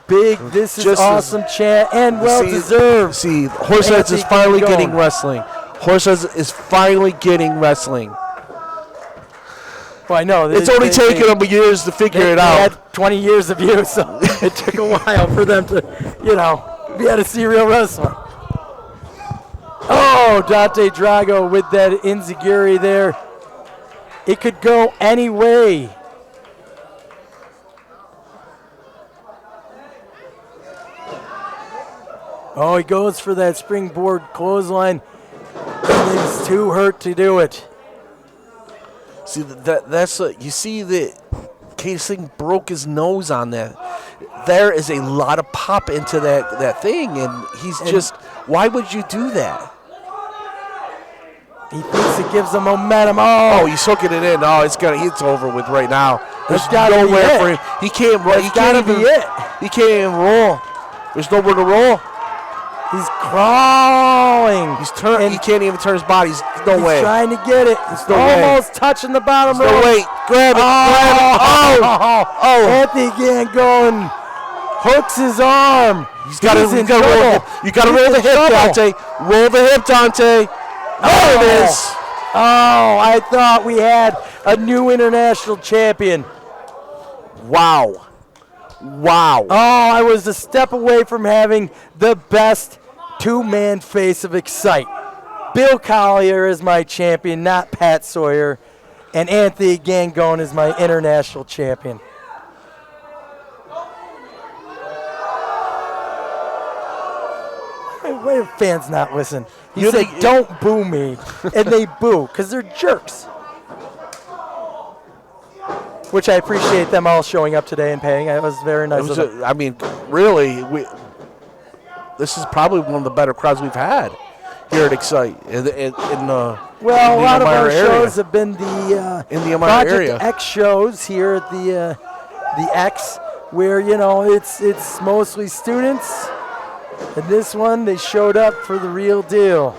Big, this is awesome chant and well deserved. See, Horseheads is finally getting wrestling. Horseheads is finally getting wrestling. Well, I know. It's only taken them years to figure it out. They had 20 years of use, so it took a while for them to, be able to see real wrestling. Oh, Dante Drago with that enziguri there. It could go any way. Oh, he goes for that springboard clothesline. And he's too hurt to do it. See, that's you see that Case Singh broke his nose on that. There is a lot of pop into that thing, and he's just, why would you do that? He thinks it gives him momentum. Oh, he's hooking it in. Oh, it's over with right now. There's nowhere for him. He can't roll. He can't even roll. There's nowhere to roll. He's crawling. He can't even turn his body. No way. He's trying to get it. He's almost touching the bottom rope. No way. Grab it. Oh. Anthony Gangone hooks his arm. You got to roll the hip, Dante. Roll the hip, Dante. There it is. Oh, I thought we had a new international champion. Wow. Oh, I was a step away from having the best two-man face of Xcite. Bill Collier is my champion, not Pat Sawyer. And Anthony Gangone is my international champion. Why do fans not listen? You say, don't boo me, and they boo, because they're jerks. Which I appreciate them all showing up today and paying. It was very nice of them. Really, this is probably one of the better crowds we've had here at Xcite. Well, a lot of our shows have been the Project area. X shows here at the X, where it's mostly students. And this one, they showed up for the real deal.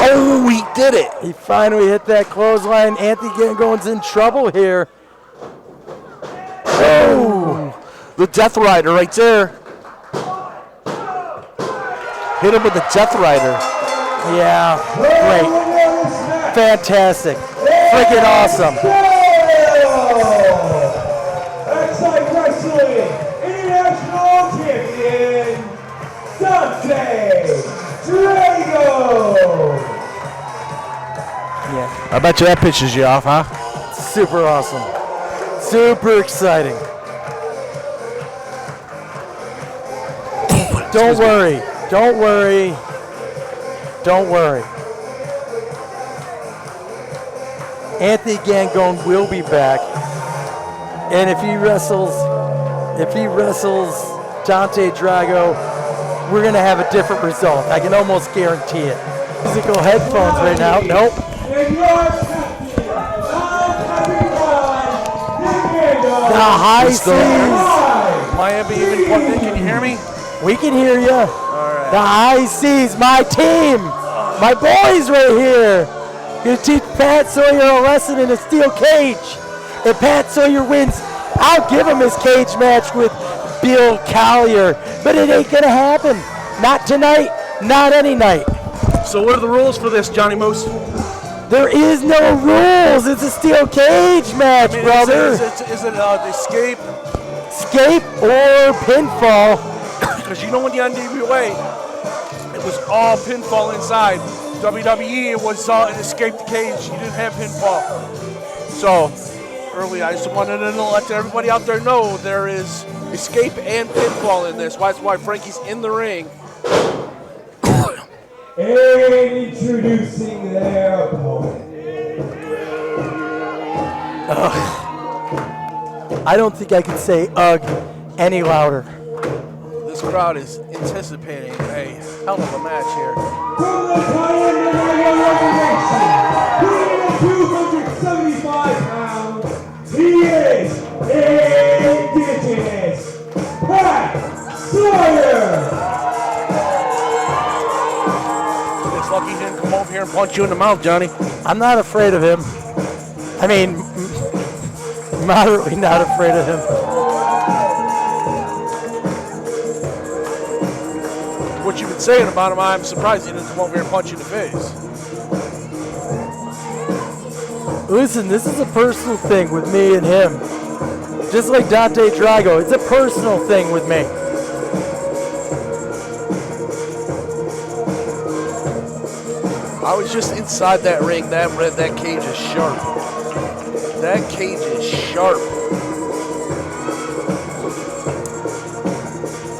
Oh, he did it. He finally hit that clothesline. Anthony Gangone's in trouble here. Oh, the Death Rider right there. Hit him with the Death Rider. Yeah, great. Fantastic. Freaking awesome. Xcite Wrestling International Champion, Dante Drago. Yeah. I bet you that pisses you off, huh? Super awesome. Super exciting. Don't worry. Don't worry. Don't worry. Anthony Gangone will be back. And if he wrestles Dante Drago, we're gonna have a different result. I can almost guarantee it. Musical headphones right now. Nope. And your captain, now having won, The high seas. Miami even plugged in. Can you hear me? We can hear you. All right. The high seas, my team, my boys right here. Gonna teach Pat Sawyer a lesson in a steel cage. If Pat Sawyer wins, I'll give him his cage match with Bill Collier. But it ain't gonna happen. Not tonight, not any night. So what are the rules for this, Johnny Moose? There is no rules. It's a steel cage match, brother. Is it escape? Escape or pinfall. Because you know in the NWA, it was all pinfall inside. WWE, it was an escape the cage. You didn't have pinfall. So, early, I just wanted to let everybody out there know there is escape and pinfall in this. That's why Frankie's in the ring. And introducing their opponent. I don't think I can say ugh any louder. This crowd is anticipating a hell of a match here. From the Thailand organization, weighing 275 pounds, he is Indigenous Pat Sawyer. It's lucky he didn't come over here and punch you in the mouth, Johnny. I'm not afraid of him. I mean, moderately not afraid of him. What you've been saying about him, I'm surprised he didn't come over here and punch you in the face. Listen, this is a personal thing with me and him. Just like Dante Drago, it's a personal thing with me. I was just inside that ring. That cage is sharp. That cage is sharp.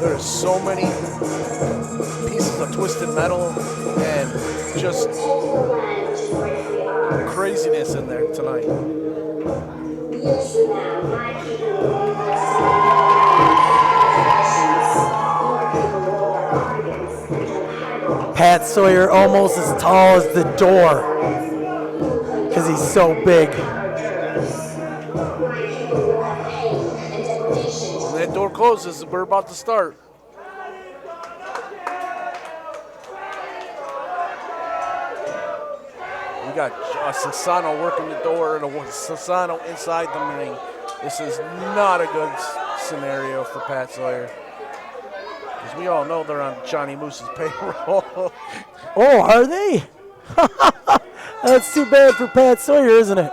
There's so many pieces of twisted metal and just craziness in there tonight. Pat Sawyer almost as tall as the door because he's so big. When that door closes, we're about to start. We got Sassano working the door and a Sassano inside the ring. This is not a good scenario for Pat Sawyer. Because we all know they're on Johnny Moose's payroll. Oh, are they? That's too bad for Pat Sawyer, isn't it?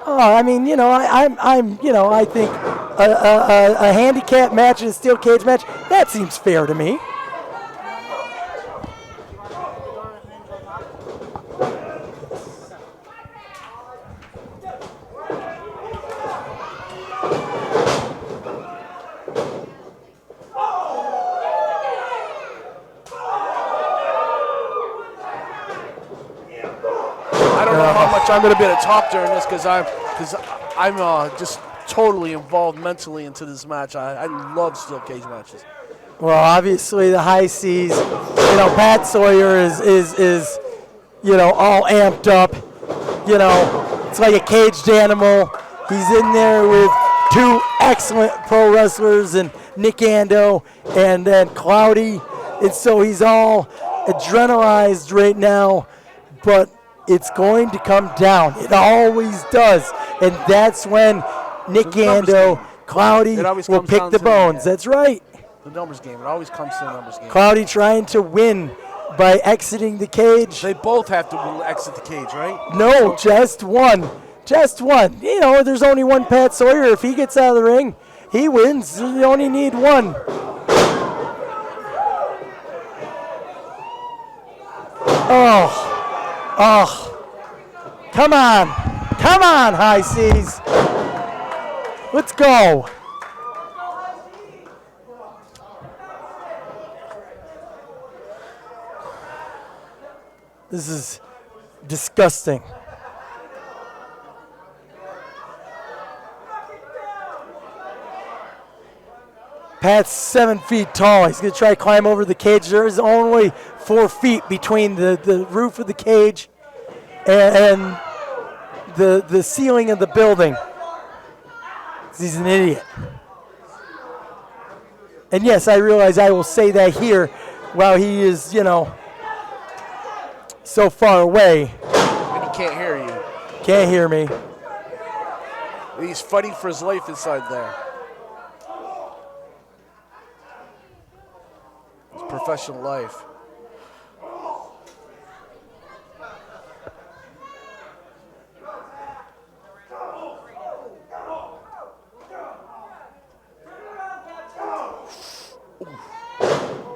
Oh, I mean, you know, I think a handicap match and a steel cage match, that seems fair to me. I don't know how much I'm going to be able to talk during this because I'm just totally involved mentally into this match. I love steel cage matches. Well, obviously the high seas, you know, Pat Sawyer is you know, all amped up. You know, it's like a caged animal. He's in there with two excellent pro wrestlers and Nick Ando and then Cloudy. And so he's all adrenalized right now, but it's going to come down. It always does. And that's when Nick Ando, Cloudy will pick the bones. That's right. The numbers game. It always comes to the numbers game. Cloudy trying to win by exiting the cage. They both have to exit the cage, right? No, just one. Just one. You know, there's only one Pat Sawyer. If he gets out of the ring, he wins. You only need one. Oh. Come on. Come on, high seas. Let's go. This Disgusting. Pat's 7 feet tall. He's going to try to climb over the cage. There is only 4 feet between the roof of the cage and the ceiling of the building. He's an idiot. And yes, I realize I will say that here while he is, so far away. And he can't hear you. Can't hear me. He's fighting for his life inside there. His professional life.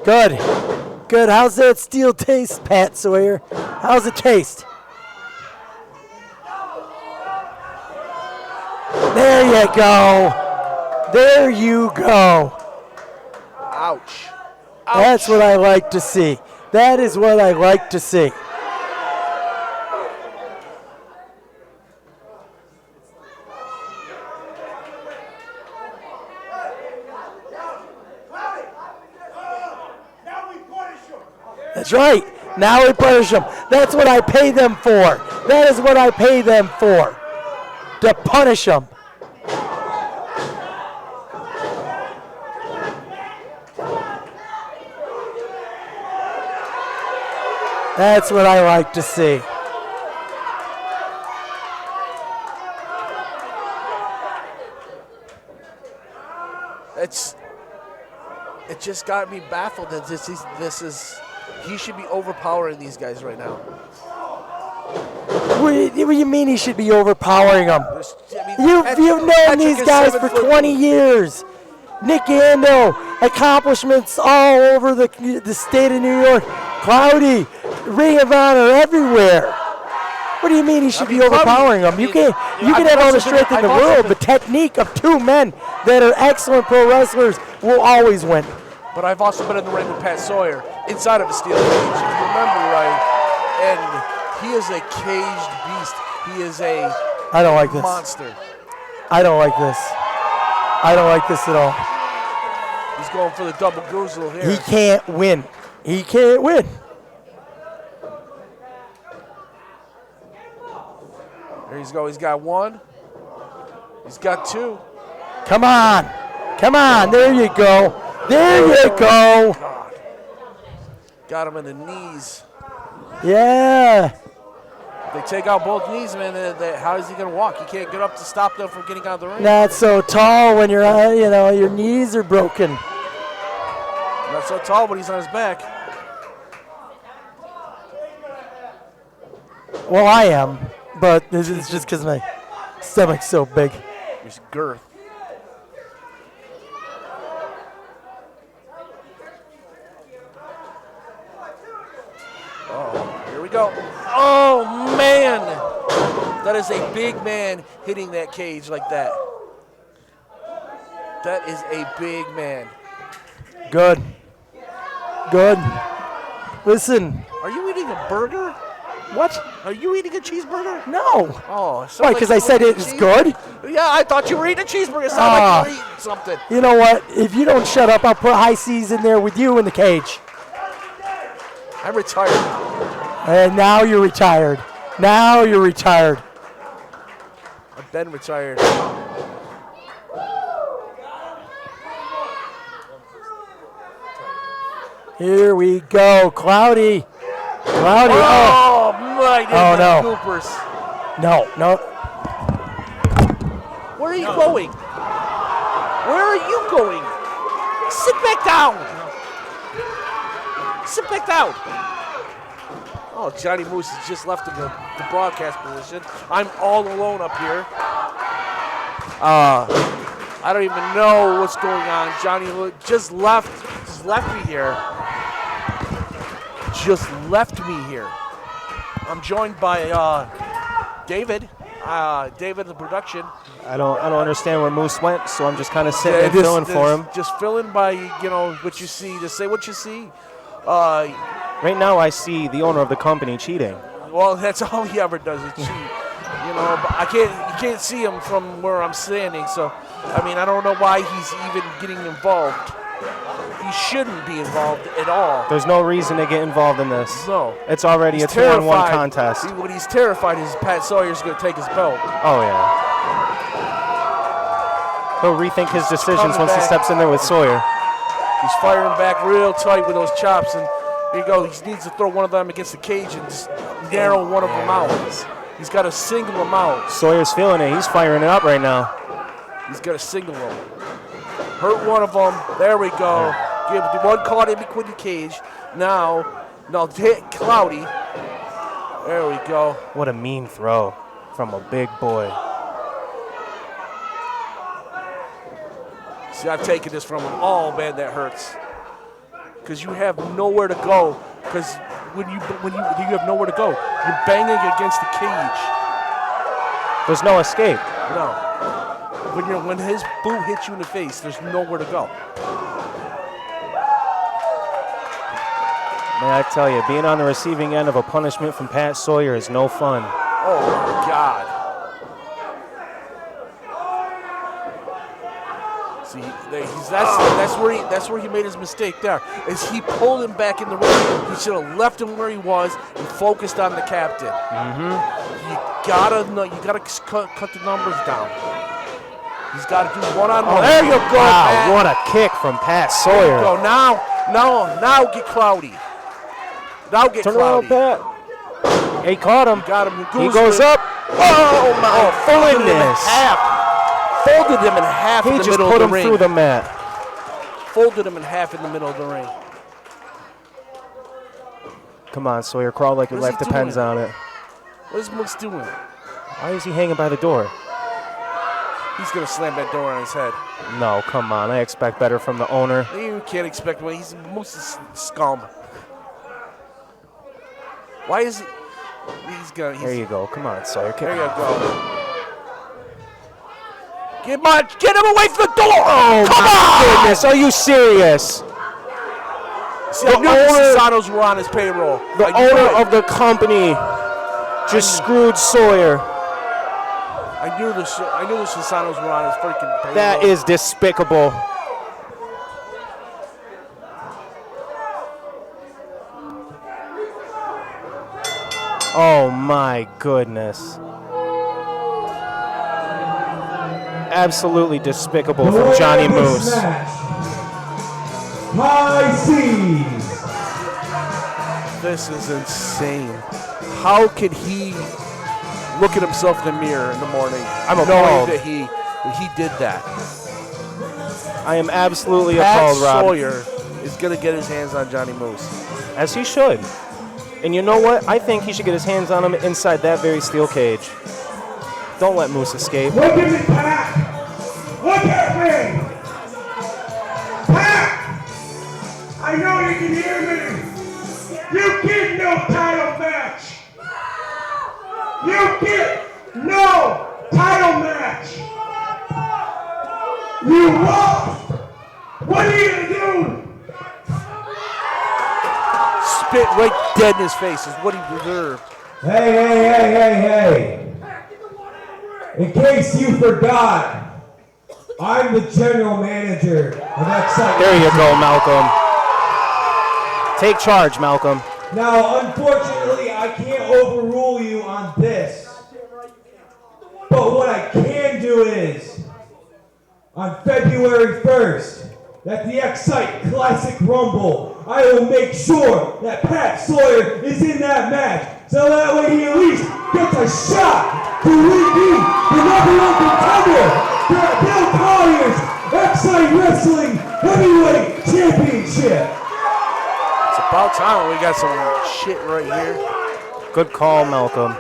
Good. Good. How's that steel taste, Pat Sawyer? How's it taste? There you go. There you go. Ouch. That's what I like to see. That is what I like to see. That's right. Now we punish them. That's what I pay them for. That is what I pay them for. To punish them. That's what I like to see. It just got me baffled that he should be overpowering these guys right now. What do you mean he should be overpowering them? You've known Patrick these is guys for 7 20 years. Nick Ando, accomplishments all over the state of New York. Cloudy, Ring of Honor everywhere. What do you mean he should be overpowering them? You can have all the strength in the world. The technique of 2 men that are excellent pro wrestlers will always win. But I've also been in the ring with Pat Sawyer inside of a steel cage, if you remember right. And he is a caged beast. He is a I don't like this. monster. I don't like this. I don't like this at all. He's going for the double goozle here. He can't win. He can't win. There he's go. He's got 1. He's got 2. Come on. Come on. There you go. There you go. God. Got him in the knees. Yeah. They take out both knees, man. How is he going to walk? He can't get up to stop them from getting out of the ring. Not so tall when your knees are broken. Not so tall, but he's on his back. Well, I am, but it's just because my stomach's so big. There's girth. Oh, here we go. Oh, man. That is a big man hitting that cage like that. That is a big man. Good. Good. Listen. Are you eating a burger? What? Are you eating a cheeseburger? No. Oh, Why, because I said it was good? Yeah, I thought you were eating a cheeseburger. It sounded like you were eating something. You know what? If you don't shut up, I'll put high C's in there with you in the cage. I'm retired. And now you're retired. Now you're retired. I've been retired. Here we go. Cloudy. Cloudy. Oh, my Oh, no. Coopers. No, no. Where are you going? Where are you going? Sit back down. Sit back down. Oh, Johnny Moose has just left the broadcast position. I'm all alone up here. I don't even know what's going on. Johnny just left me here. Just left me here. I'm joined by David. David, the production. I don't understand where Moose went, so I'm just kind of sitting and filling for him. Just filling by what you see. Just say what you see. Right now, I see the owner of the company cheating. Well, that's all he ever does is cheat. You know, but you can't see him from where I'm standing. So, I mean, I don't know why he's even getting involved. He shouldn't be involved at all. There's no reason to get involved in this. No. It's already a 2-on-1 contest. What he's terrified is Pat Sawyer's going to take his belt. Oh, yeah. He'll rethink his decisions once he steps in there with Sawyer. He's firing back real tight with those chops, and here you go. He needs to throw one of them against the cage and just narrow one of them out. He's got to single them out. Sawyer's feeling it. He's firing it up right now. He's got to single them. Hurt one of them. There we go. Give the one caught in between the cage. Now hit Cloudy. There we go. What a mean throw from a big boy. See, I've taken this from him. Oh, man, that hurts. Because you have nowhere to go. Because when you have nowhere to go, you're banging against the cage. There's no escape. No. When his boot hits you in the face, there's nowhere to go. May I tell you, being on the receiving end of a punishment from Pat Sawyer is no fun. Oh, my God. See, that's where he made his mistake there. Is he pulled him back in the ring. He should have left him where he was and focused on the captain. Mm-hmm. You gotta cut the numbers down. He's got to do one-on-one. There you go, wow, Pat. what a kick from Pat Sawyer. There you go. Now get Cloudy. Now get Turn Cloudy. around, Pat. He caught him. He got him. He goes up. Oh, my goodness. Folded him in half in the middle of the ring. He just put him through the mat. Folded him in half in the middle of the ring. Come on, Sawyer. Crawl like your life depends on it. What is Moose doing? Why is he hanging by the door? He's going to slam that door on his head. No, come on. I expect better from the owner. You can't expect what he's Moose's scum. Why is he? There you go. Come on, Sawyer. There you go. Get him away from the door! Oh, come on! Goodness, are you serious? See, I knew the Sasanos were on his payroll. The owner of the company just screwed Sawyer. I knew the Sasanos were on his freaking payroll. That is despicable. Oh my goodness. Absolutely despicable from Johnny Moose. High seas. This is insane. How could he look at himself in the mirror in the morning knowing that he did that? I am absolutely appalled, Rob. Sawyer is going to get his hands on Johnny Moose. As he should. And you know what? I think he should get his hands on him inside that very steel cage. Don't let Moose escape. Look at me, Pat! Look at me! Pat! I know you can hear me! You get no title match! You get no title match! You lost! What are you gonna do? Spit right dead in his face is what he deserved. Hey. In case you forgot, I'm the general manager of Xcite. There you go, Malcolm. Take charge, Malcolm. Now, unfortunately, I can't overrule you on this. But what I can do is, on February 1st, at the Xcite Classic Rumble, I will make sure that Pat Sawyer is in that match, so that way he at least gets a shot to repeat the #1 contender for Bill Collier's Xcite Wrestling Heavyweight Championship. It's about time we got some shit right here. Good call, Malcolm.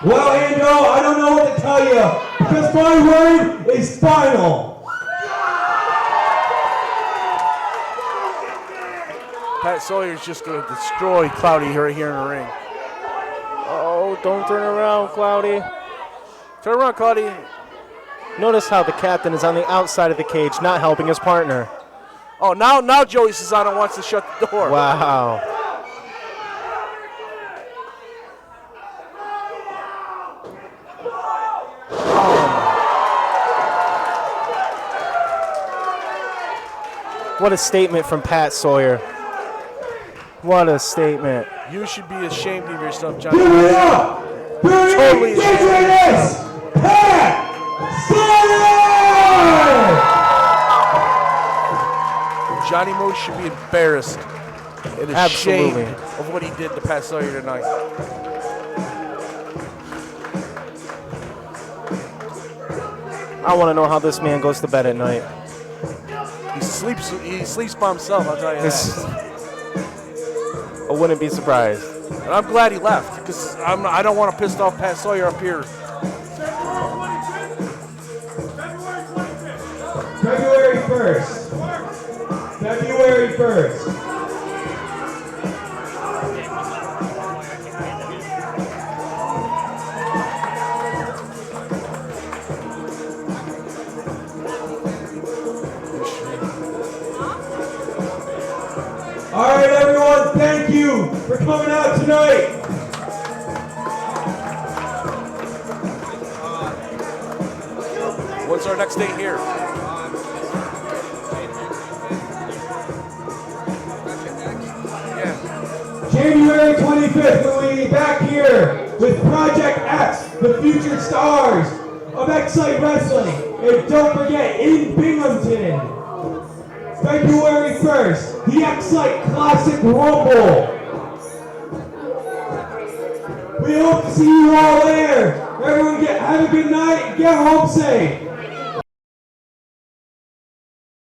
Well, Ando, I don't know what to tell you, because my word is final. Pat Sawyer's just going to destroy Cloudy right here in the ring. Oh, don't turn around, Cloudy. Turn around, Cloudy. Notice how the captain is on the outside of the cage, not helping his partner. Oh, now Joey Cesano wants to shut the door. Wow. What a statement from Pat Sawyer. What a statement. You should be ashamed of yourself, Johnny. Give it up! Totally ashamed of yourself. Pat Sawyer! Johnny Moose should be embarrassed and ashamed Absolutely. of what he did to Pat Sawyer tonight. I want to know how this man goes to bed at night. He sleeps by himself, I'll tell you that. I wouldn't be surprised. And I'm glad he left, because I don't want to piss off Pat Sawyer up here. February 1st. February 1st. All right, everyone, thank you for coming out tonight. What's our next date here? Yeah. January 25th, we'll be back here with Project X, the future stars of Xcite Wrestling. And don't forget, in Binghamton, February 1st, the Xcite Classic Rumble. We hope to see you all there. Everyone have a good night. Get home safe.